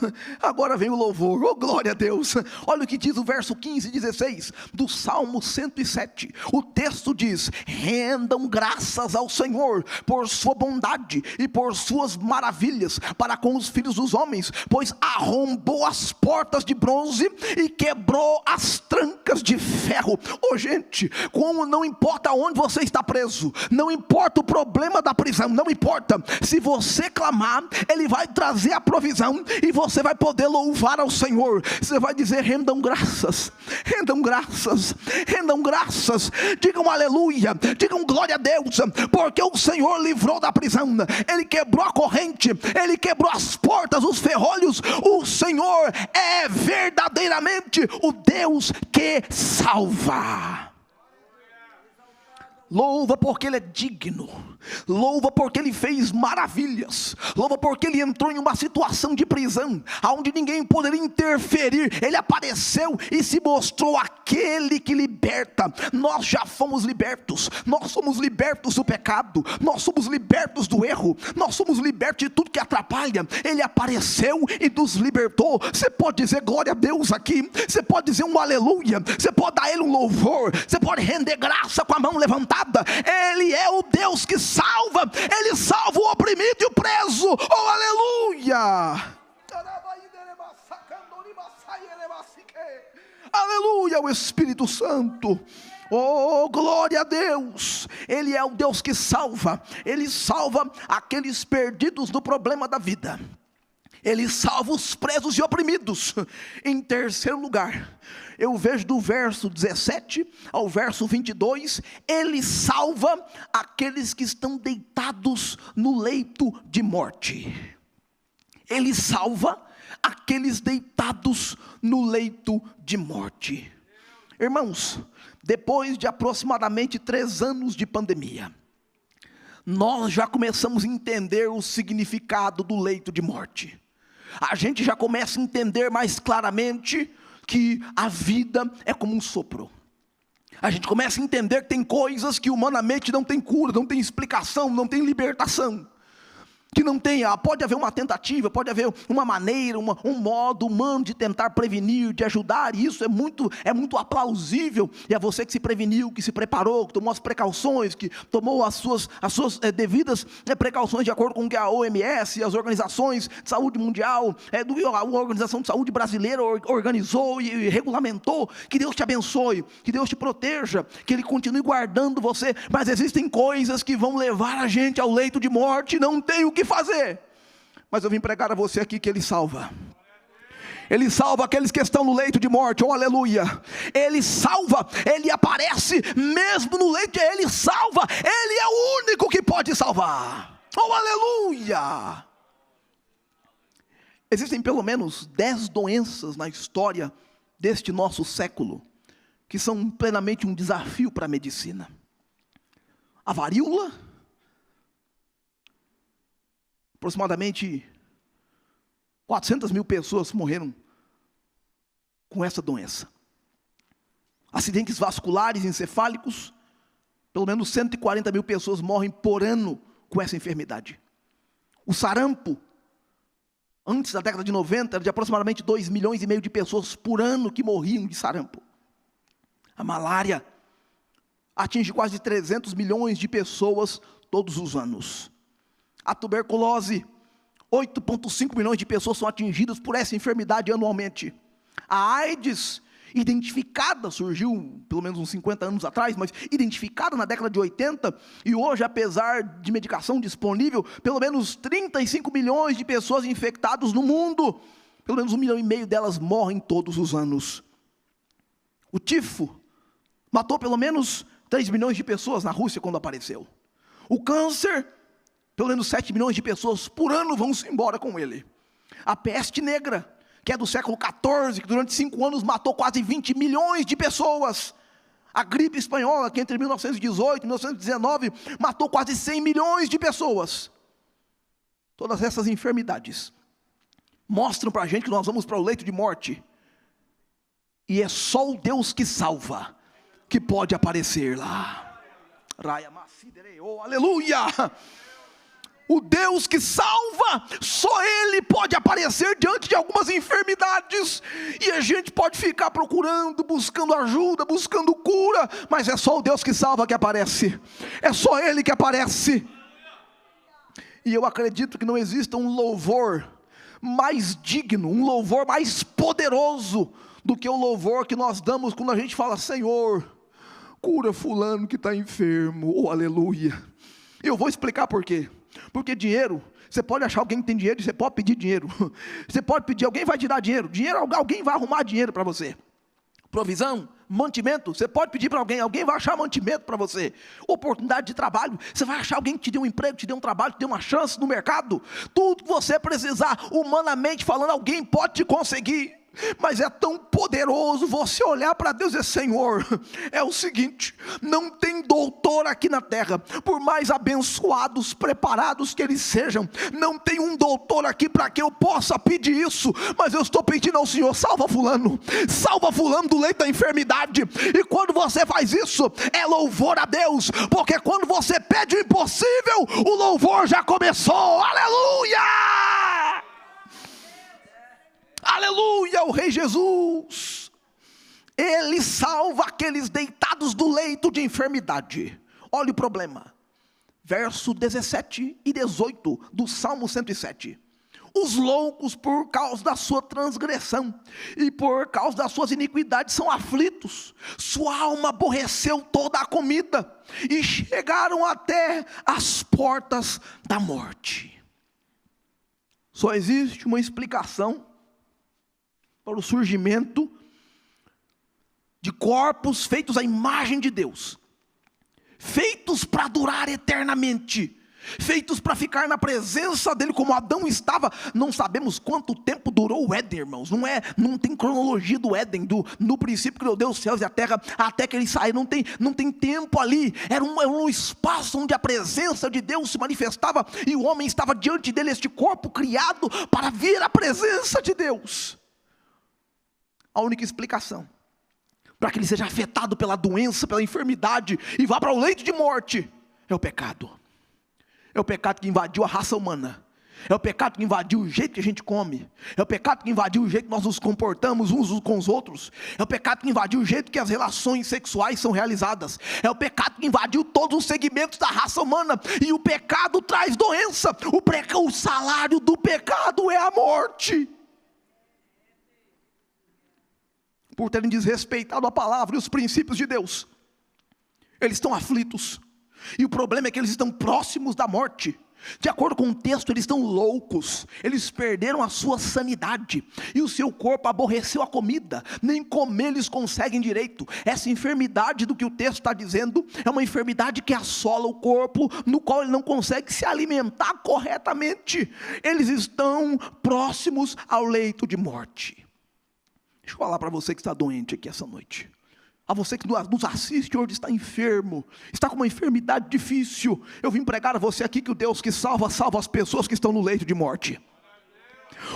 A: Agora vem o louvor, oh glória a Deus. Olha o que diz o verso 15 e 16 do Salmo 107. O texto diz: rendam graças ao Senhor por sua bondade e por suas maravilhas para com os filhos dos homens, pois arrombou as portas de bronze e quebrou as trancas de ferro. Oh gente, como não importa onde você está preso, não importa o problema da prisão, não importa, se você clamar, Ele vai trazer a provisão e você vai poder louvar ao Senhor. Você vai dizer: rendam graças, rendam graças, rendam graças, digam aleluia, digam glória a Deus, porque o Senhor livrou da prisão, Ele quebrou a corrente, Ele quebrou as portas, os ferrolhos. O Senhor é verdadeiramente o Deus que salva. Louva porque Ele é digno, louva porque Ele fez maravilhas, louva porque Ele entrou em uma situação de prisão, onde ninguém poderia interferir. Ele apareceu e se mostrou aquele que liberta. Nós já fomos libertos, nós somos libertos do pecado, nós somos libertos do erro, nós somos libertos de tudo que atrapalha. Ele apareceu e nos libertou. Você pode dizer glória a Deus aqui, você pode dizer um aleluia, você pode dar a Ele um louvor, você pode render graça com a mão levantada. Ele é o Deus que salva, Ele salva o oprimido e o preso. Oh aleluia, aleluia, o Espírito Santo. Oh glória a Deus. Ele é o Deus que salva. Ele salva aqueles perdidos no problema da vida, Ele salva os presos e oprimidos. Em terceiro lugar, eu vejo do verso 17 ao verso 22, Ele salva aqueles que estão deitados no leito de morte. Ele salva aqueles deitados no leito de morte. Irmãos, depois de aproximadamente 3 anos de pandemia, nós já começamos a entender o significado do leito de morte. A gente já começa a entender mais claramente que a vida é como um sopro. A gente começa a entender que tem coisas que humanamente não tem cura, não tem explicação, não tem libertação. Que não tenha, pode haver uma tentativa, pode haver uma maneira, um modo humano de tentar prevenir, de ajudar, e isso é muito aplausível. E é você que se preveniu, que se preparou, que tomou as precauções, que tomou as suas devidas precauções de acordo com o que a OMS, as organizações de saúde mundial, a Organização de Saúde Brasileira organizou e regulamentou. Que Deus te abençoe, que Deus te proteja, que Ele continue guardando você. Mas existem coisas que vão levar a gente ao leito de morte, não tem o que fazer. Mas eu vim pregar a você aqui que Ele salva. Ele salva aqueles que estão no leito de morte, oh aleluia. Ele salva, Ele aparece mesmo no leito, Ele salva. Ele é o único que pode salvar, oh aleluia. Existem pelo menos 10 doenças na história deste nosso século que são plenamente um desafio para a medicina. A varíola, aproximadamente 400 mil pessoas morreram com essa doença. Acidentes vasculares encefálicos, pelo menos 140 mil pessoas morrem por ano com essa enfermidade. O sarampo, antes da década de 90, era de aproximadamente 2,5 milhões de pessoas por ano que morriam de sarampo. A malária atinge quase 300 milhões de pessoas todos os anos. A tuberculose, 8,5 milhões de pessoas são atingidas por essa enfermidade anualmente. A AIDS, identificada, surgiu pelo menos uns 50 anos atrás, mas identificada na década de 80, e hoje, apesar de medicação disponível, pelo menos 35 milhões de pessoas infectadas no mundo, pelo menos 1,5 milhão delas morrem todos os anos. O tifo matou pelo menos 3 milhões de pessoas na Rússia quando apareceu. O câncer, pelo menos 7 milhões de pessoas por ano vão-se embora com ele. A peste negra, que é do século XIV, que durante 5 anos matou quase 20 milhões de pessoas. A gripe espanhola, que entre 1918 e 1919 matou quase 100 milhões de pessoas. Todas essas enfermidades mostram para a gente que nós vamos para o leito de morte. E é só o Deus que salva que pode aparecer lá. Oh, aleluia! O Deus que salva, só Ele pode aparecer diante de algumas enfermidades, e a gente pode ficar procurando, buscando ajuda, buscando cura, mas é só o Deus que salva que aparece, é só Ele que aparece. E eu acredito que não exista um louvor mais digno, um louvor mais poderoso do que o louvor que nós damos quando a gente fala: Senhor, cura fulano que está enfermo, oh aleluia. Eu vou explicar por quê. Porque dinheiro, você pode achar alguém que tem dinheiro e você pode pedir dinheiro. Você pode pedir, alguém vai te dar dinheiro. Alguém vai arrumar dinheiro para você. Provisão, mantimento, você pode pedir para alguém vai achar mantimento para você. Oportunidade de trabalho, você vai achar alguém que te dê um emprego, te dê um trabalho, te dê uma chance no mercado. Tudo que você precisar, humanamente falando, alguém pode te conseguir. Mas é tão poderoso você olhar para Deus e dizer: Senhor, é o seguinte, não tem doutor aqui na terra, por mais abençoados, preparados que eles sejam, não tem um doutor aqui para que eu possa pedir isso, mas eu estou pedindo ao Senhor: salva fulano do leito da enfermidade. E quando você faz isso, é louvor a Deus, porque quando você pede o impossível, o louvor já começou. Aleluia! Aleluia, o Rei Jesus, Ele salva aqueles deitados do leito de enfermidade. Olha o problema, verso 17 e 18 do Salmo 107. Os loucos, por causa da sua transgressão e por causa das suas iniquidades, são aflitos. Sua alma aborreceu toda a comida e chegaram até as portas da morte. Só existe uma explicação para o surgimento de corpos feitos à imagem de Deus, feitos para durar eternamente, feitos para ficar na presença dele como Adão estava. Não sabemos quanto tempo durou o Éden, irmãos, não tem cronologia do Éden, no princípio criou Deus os céus e a terra, até que eles saíram, não tem tempo ali, era um espaço onde a presença de Deus se manifestava, e o homem estava diante dele, este corpo criado para vir à presença de Deus. A única explicação para que ele seja afetado pela doença, pela enfermidade e vá para o leito de morte é o pecado. É o pecado que invadiu a raça humana. É o pecado que invadiu o jeito que a gente come. É o pecado que invadiu o jeito que nós nos comportamos uns com os outros. É o pecado que invadiu o jeito que as relações sexuais são realizadas. É o pecado que invadiu todos os segmentos da raça humana. E o pecado traz doença. O salário do pecado é a morte. Por terem desrespeitado a palavra e os princípios de Deus, eles estão aflitos, e o problema é que eles estão próximos da morte. De acordo com o texto, eles estão loucos, eles perderam a sua sanidade, e o seu corpo aborreceu a comida, nem comer eles conseguem direito. Essa enfermidade do que o texto está dizendo, é uma enfermidade que assola o corpo, no qual ele não consegue se alimentar corretamente. Eles estão próximos ao leito de morte. Deixa eu falar para você que está doente aqui essa noite, a você que nos assiste hoje, está enfermo, está com uma enfermidade difícil. Eu vim pregar a você aqui que o Deus que salva, salva as pessoas que estão no leito de morte.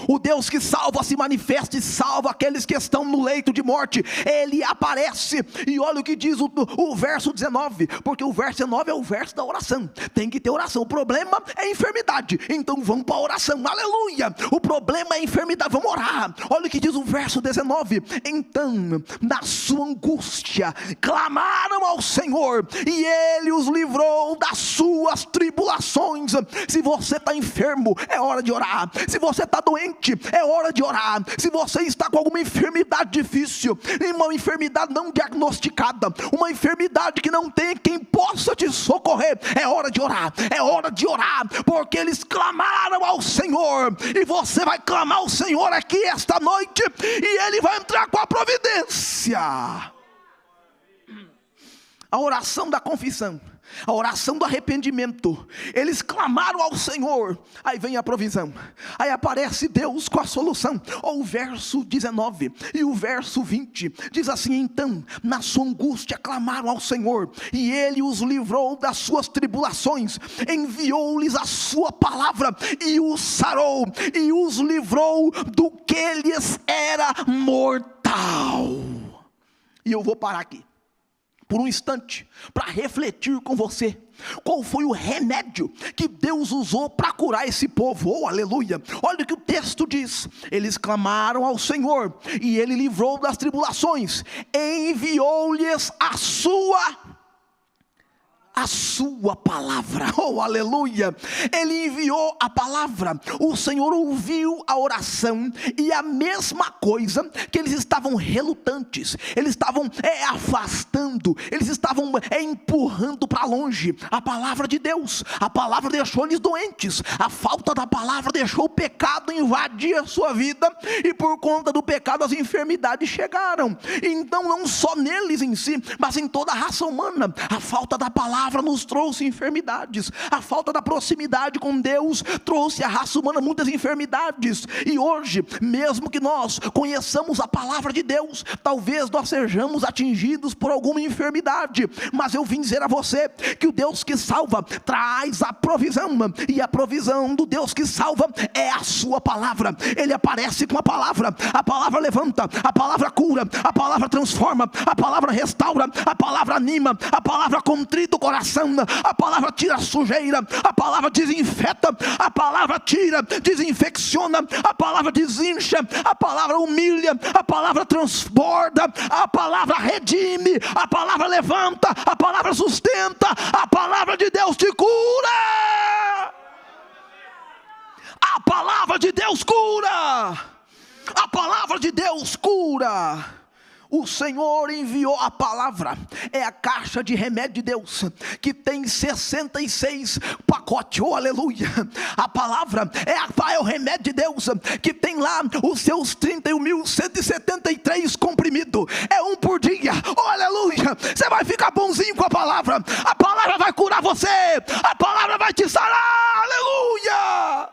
A: O Deus que salva se manifesta e salva aqueles que estão no leito de morte. Ele aparece, e olha o que diz o verso 19, porque o verso 19 é o verso da oração. Tem que ter oração. O problema é a enfermidade, então vamos para a oração. Aleluia, o problema é a enfermidade, vamos orar. Olha o que diz o verso 19. Então, na sua angústia, clamaram ao Senhor, e Ele os livrou das suas tribulações. Se você está enfermo, é hora de orar. Se você está doente, é hora de orar. Se você está com alguma enfermidade difícil, uma enfermidade não diagnosticada, uma enfermidade que não tem quem possa te socorrer, é hora de orar, porque eles clamaram ao Senhor, e você vai clamar ao Senhor aqui esta noite, e Ele vai entrar com a providência. A oração da confissão, a oração do arrependimento, eles clamaram ao Senhor, aí vem a provisão, aí aparece Deus com a solução. O verso 19 e o verso 20 diz assim: então na sua angústia clamaram ao Senhor, e Ele os livrou das suas tribulações, enviou-lhes a sua palavra e os sarou, e os livrou do que lhes era mortal. E eu vou parar aqui, por um instante para refletir com você. Qual foi o remédio que Deus usou para curar esse povo? Oh, aleluia! Olha o que o texto diz: eles clamaram ao Senhor, e Ele livrou das tribulações, enviou-lhes a sua palavra. Oh, aleluia! Ele enviou a palavra. O Senhor ouviu a oração, e a mesma coisa que eles estavam relutantes, eles estavam afastando, eles estavam empurrando para longe a palavra de Deus. A palavra deixou eles doentes, a falta da palavra deixou o pecado invadir a sua vida, e por conta do pecado as enfermidades chegaram. Então não só neles em si, mas em toda a raça humana, a falta da palavra nos trouxe enfermidades. A falta da proximidade com Deus trouxe à raça humana muitas enfermidades. E hoje, mesmo que nós conheçamos a palavra de Deus, talvez nós sejamos atingidos por alguma enfermidade, mas eu vim dizer a você que o Deus que salva traz a provisão, e a provisão do Deus que salva é a sua palavra. Ele aparece com a palavra levanta, a palavra cura, a palavra transforma, a palavra restaura, a palavra anima, a palavra contrita o coração, a palavra tira a sujeira, a palavra desinfeta, a palavra tira, desinfecciona, a palavra desincha, a palavra humilha, a palavra transborda, a palavra redime, a palavra levanta, a palavra sustenta, a palavra de Deus te cura. A palavra de Deus cura. A palavra de Deus cura. O Senhor enviou a palavra, é a caixa de remédio de Deus, que tem 66 pacotes, oh aleluia. A palavra é o remédio de Deus, que tem lá os seus 31.173 comprimidos, é um por dia, oh aleluia. Você vai ficar bonzinho com a palavra vai curar você, a palavra vai te sarar, aleluia.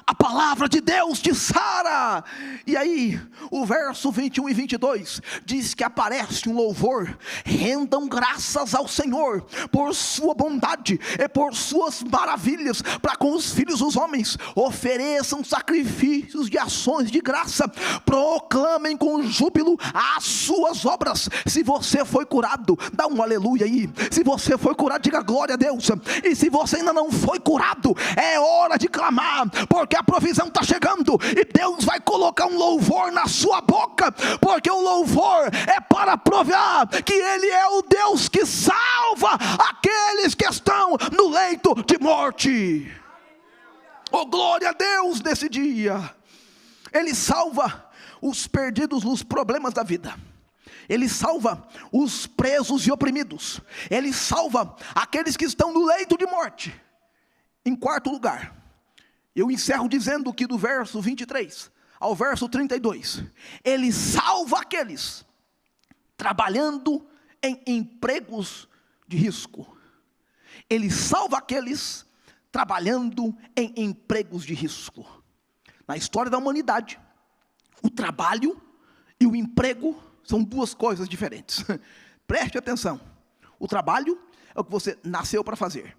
A: A palavra de Deus te sara. E aí, o verso 21 e 22 diz que aparece um louvor: rendam graças ao Senhor por sua bondade e por suas maravilhas para com os filhos dos homens, ofereçam sacrifícios de ações de graça, proclamem com júbilo as suas obras. Se você foi curado, dá um aleluia aí. Se você foi curado, diga glória a Deus. E se você ainda não foi curado, é hora de clamar, porque a provisão está chegando, e Deus vai colocar um louvor na sua boca, porque o louvor é para provar que Ele é o Deus que salva aqueles que estão no leito de morte. Oh, glória a Deus nesse dia. Ele salva os perdidos nos problemas da vida, Ele salva os presos e oprimidos, Ele salva aqueles que estão no leito de morte. Em quarto lugar, eu encerro dizendo que do verso 23 ao verso 32, Ele salva aqueles trabalhando em empregos de risco. Ele salva aqueles trabalhando em empregos de risco. Na história da humanidade, o trabalho e o emprego são duas coisas diferentes. Preste atenção. O trabalho é o que você nasceu para fazer,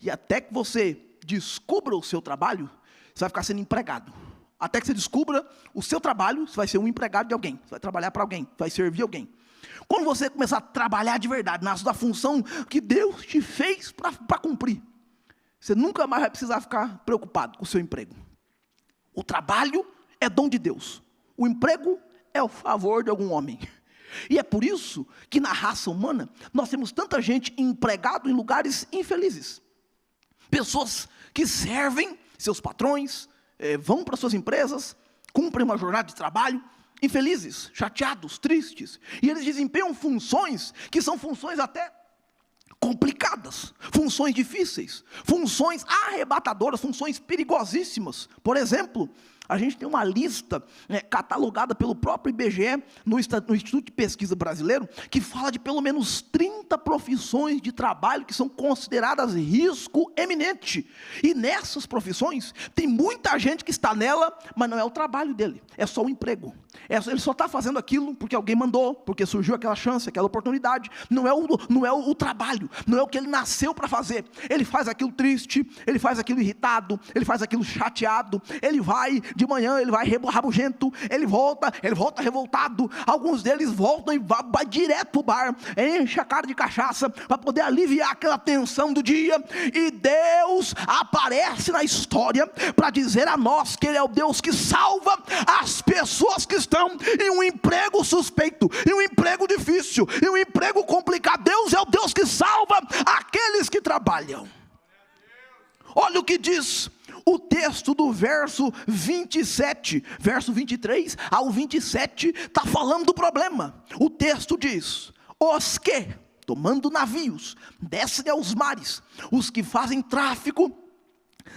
A: e até que você descubra o seu trabalho, você vai ficar sendo empregado. Até que você descubra o seu trabalho, você vai ser um empregado de alguém, você vai trabalhar para alguém, vai servir alguém. Quando você começar a trabalhar de verdade, na sua função que Deus te fez para cumprir, você nunca mais vai precisar ficar preocupado com o seu emprego. O trabalho é dom de Deus, o emprego é o favor de algum homem. E é por isso que na raça humana nós temos tanta gente empregado em lugares infelizes. Pessoas que servem seus patrões, vão para suas empresas, cumprem uma jornada de trabalho, infelizes, chateados, tristes. E eles desempenham funções que são funções até complicadas, funções difíceis, funções arrebatadoras, funções perigosíssimas. Por exemplo, a gente tem uma lista catalogada pelo próprio IBGE, no Instituto de Pesquisa Brasileiro, que fala de pelo menos 30 profissões de trabalho que são consideradas risco eminente. E nessas profissões, tem muita gente que está nela, mas não é o trabalho dele, é só o emprego. Ele só está fazendo aquilo porque alguém mandou, porque surgiu aquela chance, aquela oportunidade. Não é o trabalho, não é o que ele nasceu para fazer. Ele faz aquilo triste, ele faz aquilo irritado, ele faz aquilo chateado. Ele vai de manhã, ele vai rabugento, ele volta revoltado. Alguns deles voltam e vai direto para o bar, enche a cara de cachaça para poder aliviar aquela tensão do dia. E Deus aparece na história para dizer a nós que Ele é o Deus que salva as pessoas que estão em um emprego suspeito, em um emprego difícil, em um emprego complicado. Deus é o Deus que salva aqueles que trabalham. Olha o que diz o texto do verso 27, verso 23 ao 27, está falando do problema. O texto diz: os que, tomando navios, descem aos mares, os que fazem tráfico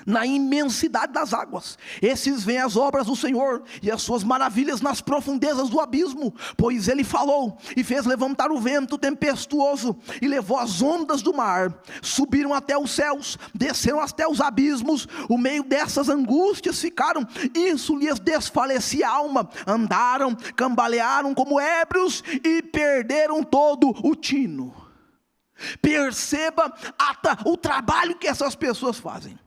A: na imensidade das águas, esses veem as obras do Senhor e as suas maravilhas nas profundezas do abismo. Pois Ele falou e fez levantar o vento tempestuoso e levou as ondas do mar, subiram até os céus, desceram até os abismos. O meio dessas angústias ficaram, isso lhes desfalecia a alma, andaram, cambalearam como ébrios e perderam todo o tino. Perceba o trabalho que essas pessoas fazem.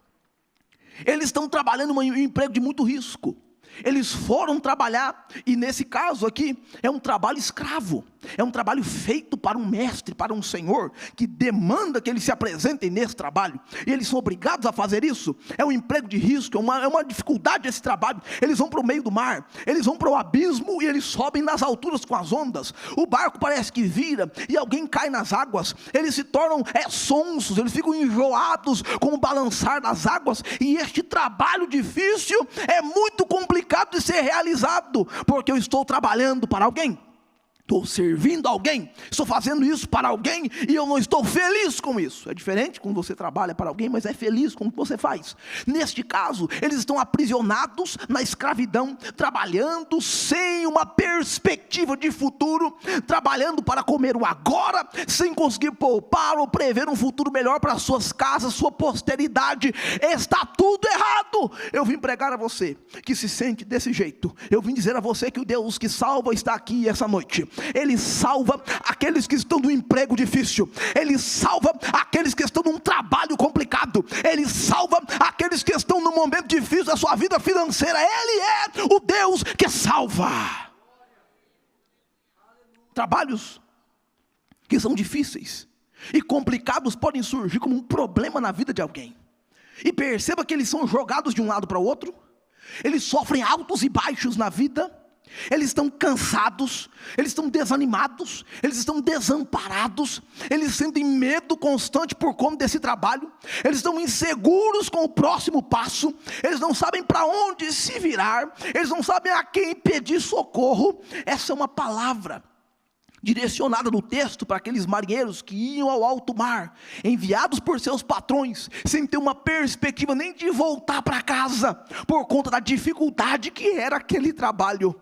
A: Eles estão trabalhando em um emprego de muito risco. Eles foram trabalhar, e nesse caso aqui, é um trabalho escravo. É um trabalho feito para um mestre, para um senhor, que demanda que eles se apresentem nesse trabalho. E eles são obrigados a fazer isso. É um emprego de risco, é uma dificuldade esse trabalho. Eles vão para o meio do mar, eles vão para o abismo e eles sobem nas alturas com as ondas. O barco parece que vira e alguém cai nas águas. Eles se tornam sonsos, eles ficam enjoados com o balançar das águas. E este trabalho difícil é muito complicado de ser realizado, porque eu estou trabalhando para alguém, estou servindo alguém, estou fazendo isso para alguém e eu não estou feliz com isso. É diferente quando você trabalha para alguém, mas é feliz com o que você faz. Neste caso, eles estão aprisionados na escravidão, trabalhando sem uma perspectiva de futuro, trabalhando para comer o agora, sem conseguir poupar ou prever um futuro melhor para suas casas, sua posteridade. Está tudo errado. Eu vim pregar a você que se sente desse jeito. Eu vim dizer a você que o Deus que salva está aqui essa noite. Ele salva aqueles que estão no emprego difícil. Ele salva aqueles que estão num trabalho complicado. Ele salva aqueles que estão num momento difícil da sua vida financeira. Ele é o Deus que salva. Trabalhos que são difíceis e complicados podem surgir como um problema na vida de alguém. E perceba que eles são jogados de um lado para o outro. Eles sofrem altos e baixos na vida. Eles estão cansados, eles estão desanimados, eles estão desamparados, eles sentem medo constante por conta desse trabalho, eles estão inseguros com o próximo passo, eles não sabem para onde se virar, eles não sabem a quem pedir socorro. Essa é uma palavra direcionada no texto para aqueles marinheiros que iam ao alto mar, enviados por seus patrões, sem ter uma perspectiva nem de voltar para casa, por conta da dificuldade que era aquele trabalho.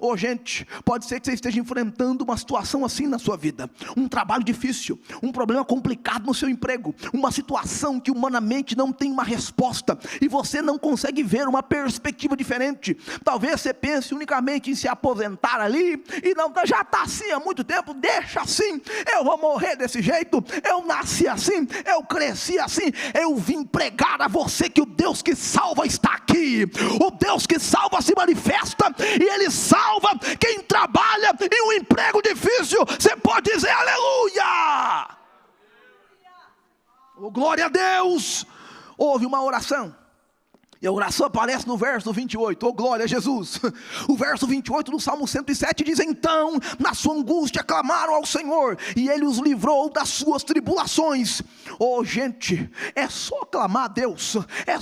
A: Oh, gente, pode ser que você esteja enfrentando uma situação assim na sua vida, um trabalho difícil, um problema complicado no seu emprego, uma situação que humanamente não tem uma resposta, e você não consegue ver uma perspectiva diferente. Talvez você pense unicamente em se aposentar ali, e não, já está assim há muito tempo, deixa assim, eu vou morrer desse jeito, eu nasci assim, eu cresci assim. Eu vim pregar a você que o Deus que salva está aqui. O Deus que salva se manifesta, e Ele salva quem trabalha em um emprego difícil. Você pode dizer aleluia. Oh, glória a Deus. Houve uma oração, e a oração aparece no verso 28, oh glória a Jesus. O verso 28 do Salmo 107 diz: então, na sua angústia clamaram ao Senhor, e Ele os livrou das suas tribulações. Oh gente, é só clamar a Deus.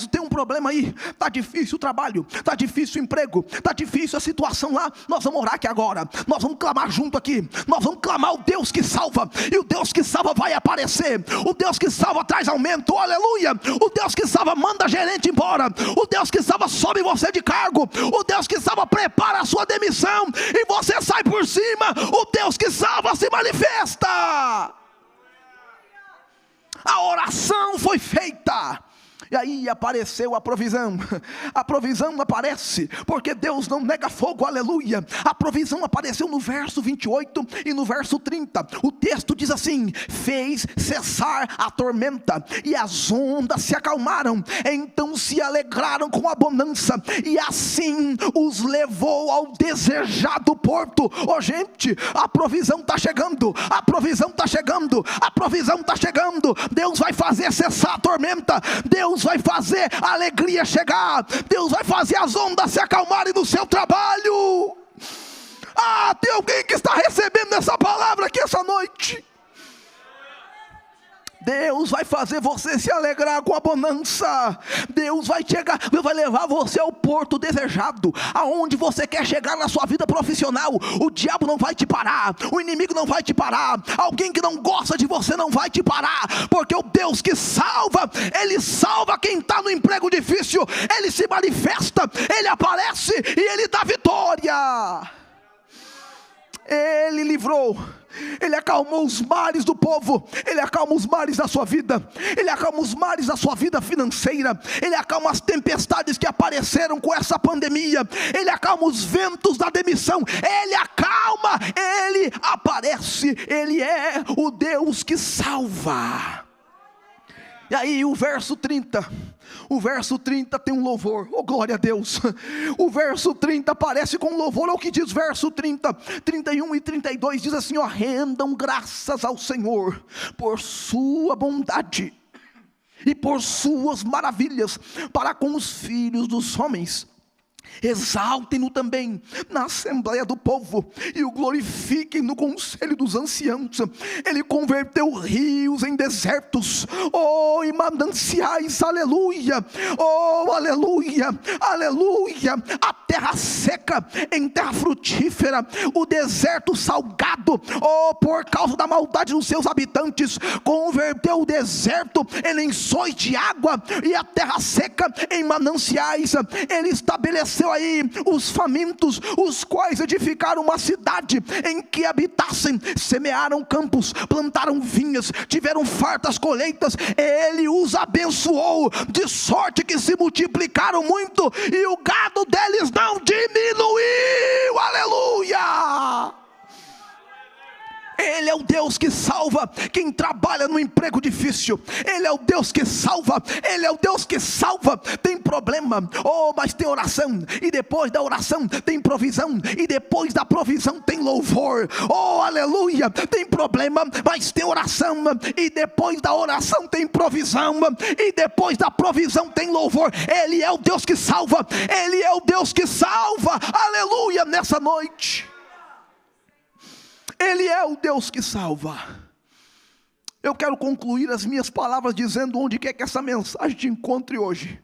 A: Tem um problema aí, está difícil o trabalho, está difícil o emprego, está difícil a situação lá. Nós vamos orar aqui agora, nós vamos clamar junto aqui, nós vamos clamar o Deus que salva, e o Deus que salva vai aparecer. O Deus que salva traz aumento, oh, aleluia. O Deus que salva manda gerente embora. O Deus que salva sobe você de cargo. O Deus que salva prepara a sua demissão e você sai por cima. O Deus que salva se manifesta. A oração foi feita, E aí apareceu a provisão. A provisão aparece, porque Deus não nega fogo, aleluia. A provisão apareceu no verso 28 e no verso 30. O texto diz assim: fez cessar a tormenta, e as ondas se acalmaram. Então se alegraram com a bonança, e assim os levou ao desejado porto. Oh gente, a provisão está chegando. A provisão está chegando. A provisão está chegando. Deus vai fazer cessar a tormenta. Deus vai fazer a alegria chegar. Deus vai fazer as ondas se acalmarem no seu trabalho. Tem alguém que está recebendo essa palavra aqui essa noite? Deus vai fazer você se alegrar com a bonança. Deus vai chegar, Deus vai levar você ao porto desejado, aonde você quer chegar na sua vida profissional. O diabo não vai te parar, o inimigo não vai te parar, alguém que não gosta de você não vai te parar, porque o Deus que salva, Ele salva quem está no emprego difícil. Ele se manifesta, Ele aparece e Ele dá vitória. Ele livrou, Ele acalmou os mares do povo. Ele acalma os mares da sua vida. Ele acalma os mares da sua vida financeira. Ele acalma as tempestades que apareceram com essa pandemia. Ele acalma os ventos da demissão. Ele acalma, Ele aparece. Ele é o Deus que salva. E aí o verso 30 tem um louvor. Oh, glória a Deus. O verso 30 aparece com louvor. Olha o que diz verso 30, 31 e 32. Diz assim: ó, rendam graças ao Senhor por sua bondade e por suas maravilhas para com os filhos dos homens. Exaltem-no também na assembleia do povo, e o glorifiquem no conselho dos anciãos. Ele converteu rios em desertos, oh, e mananciais, aleluia, oh, aleluia, aleluia. A terra seca em terra frutífera, o deserto salgado, oh, por causa da maldade dos seus habitantes. Converteu o deserto em lençóis de água, e a terra seca em mananciais. Ele estabeleceu aí os famintos, os quais edificaram uma cidade em que habitassem, semearam campos, plantaram vinhas, tiveram fartas colheitas. Ele os abençoou, de sorte que se multiplicaram muito, e o gado deles não diminuiu, aleluia. Ele é o Deus que salva quem trabalha no emprego difícil. Ele é o Deus que salva. Ele é o Deus que salva. Tem problema, oh, mas tem oração, e depois da oração tem provisão, e depois da provisão tem louvor. Oh, aleluia. Tem problema, mas tem oração, e depois da oração tem provisão, e depois da provisão tem louvor. Ele é o Deus que salva. Ele é o Deus que salva, aleluia, nessa noite. Ele é o Deus que salva. Eu quero concluir as minhas palavras dizendo: onde quer que essa mensagem te encontre hoje,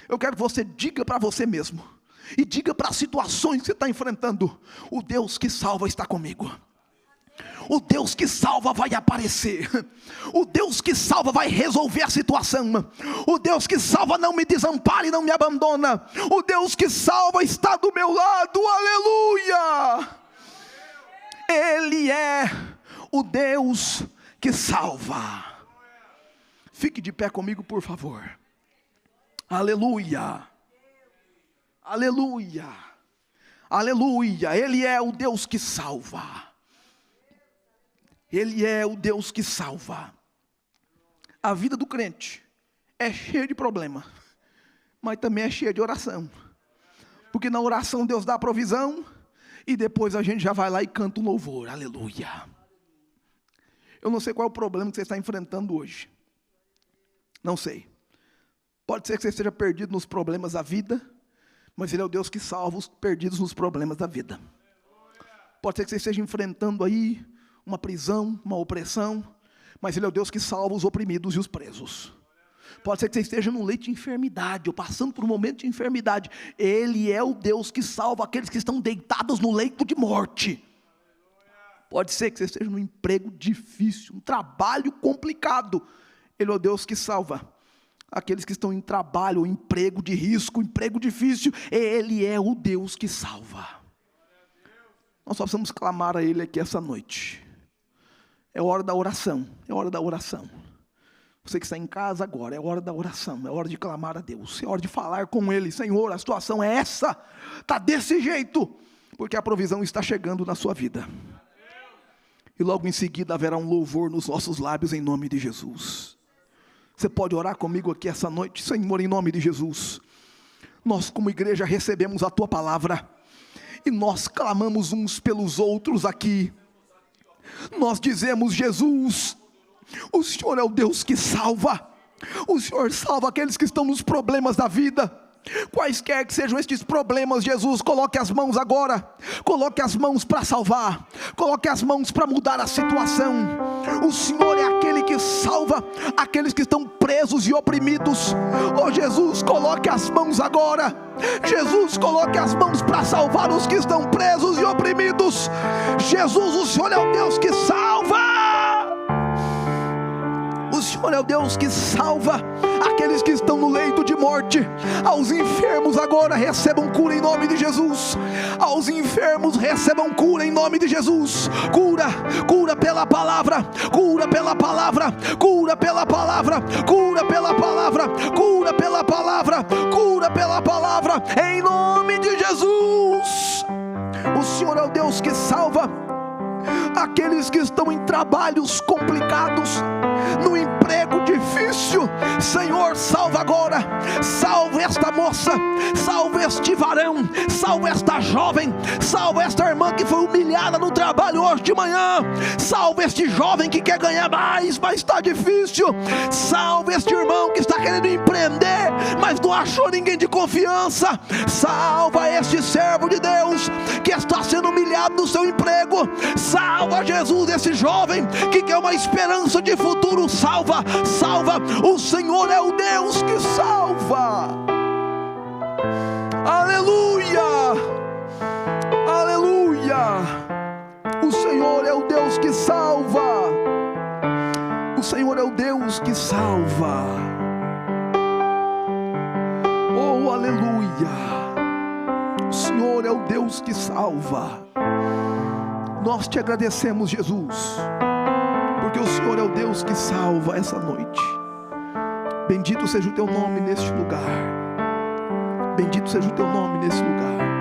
A: eu quero que você diga para você mesmo, e diga para as situações que você está enfrentando: o Deus que salva está comigo. O Deus que salva vai aparecer. O Deus que salva vai resolver a situação. O Deus que salva não me desampara e não me abandona. O Deus que salva está do meu lado, aleluia. Ele é o Deus que salva. Fique de pé comigo, por favor. Aleluia. Aleluia. Aleluia. Ele é o Deus que salva. Ele é o Deus que salva. A vida do crente é cheia de problema, mas também é cheia de oração. Porque na oração Deus dá a provisão, e depois a gente já vai lá e canta um louvor, aleluia. Eu não sei qual é o problema que você está enfrentando hoje. Não sei. Pode ser que você esteja perdido nos problemas da vida, mas Ele é o Deus que salva os perdidos nos problemas da vida. Pode ser que você esteja enfrentando aí uma prisão, uma opressão, mas Ele é o Deus que salva os oprimidos e os presos. Pode ser que você esteja num leito de enfermidade, ou passando por um momento de enfermidade. Ele é o Deus que salva aqueles que estão deitados no leito de morte. Pode ser que você esteja num emprego difícil, um trabalho complicado. Ele é o Deus que salva aqueles que estão em trabalho, ou emprego de risco, emprego difícil. Ele é o Deus que salva. Nós só precisamos clamar a Ele aqui essa noite. É hora da oração, é hora da oração. Você que está em casa agora, é hora da oração, é hora de clamar a Deus, é hora de falar com Ele. Senhor, a situação é essa, está desse jeito, porque a provisão está chegando na sua vida. E logo em seguida haverá um louvor nos nossos lábios em nome de Jesus. Você pode orar comigo aqui essa noite? Senhor, em nome de Jesus, nós como igreja recebemos a Tua palavra, e nós clamamos uns pelos outros aqui. Nós dizemos: Jesus, o Senhor é o Deus que salva. O Senhor salva aqueles que estão nos problemas da vida. Quaisquer que sejam estes problemas, Jesus, coloque as mãos agora. Coloque as mãos para salvar. Coloque as mãos para mudar a situação. O Senhor é aquele que salva aqueles que estão presos e oprimidos. Oh Jesus, coloque as mãos agora. Jesus, coloque as mãos para salvar os que estão presos e oprimidos. Jesus, o Senhor é o Deus que salva. O Senhor é o Deus que salva aqueles que estão no leito de morte. Aos enfermos agora recebam cura em nome de Jesus. Aos enfermos recebam cura em nome de Jesus. Cura, cura pela palavra, cura pela palavra, cura pela palavra, cura pela palavra, cura pela palavra, cura pela palavra, em nome de Jesus. O Senhor é o Deus que salva aqueles que estão em trabalhos complicados, no emprego difícil. Senhor, salva agora. Salva esta moça, salva este varão, salva esta jovem, salva esta irmã que foi humilhada no trabalho hoje de manhã. Salva este jovem que quer ganhar mais, mas está difícil. Salva este irmão que está querendo empreender, mas não achou ninguém de confiança. Salva este servo de Deus que está sendo humilhado no seu emprego. Salva, Jesus, esse jovem que quer uma esperança de futuro. Salva, salva. O Senhor é o Deus que salva. Aleluia, aleluia. O Senhor é o Deus que salva. O Senhor é o Deus que salva. Oh, aleluia. O Senhor é o Deus que salva. Nós te agradecemos, Jesus, porque o Senhor é o Deus que salva essa noite. Bendito seja o teu nome neste lugar. Bendito seja o teu nome nesse lugar.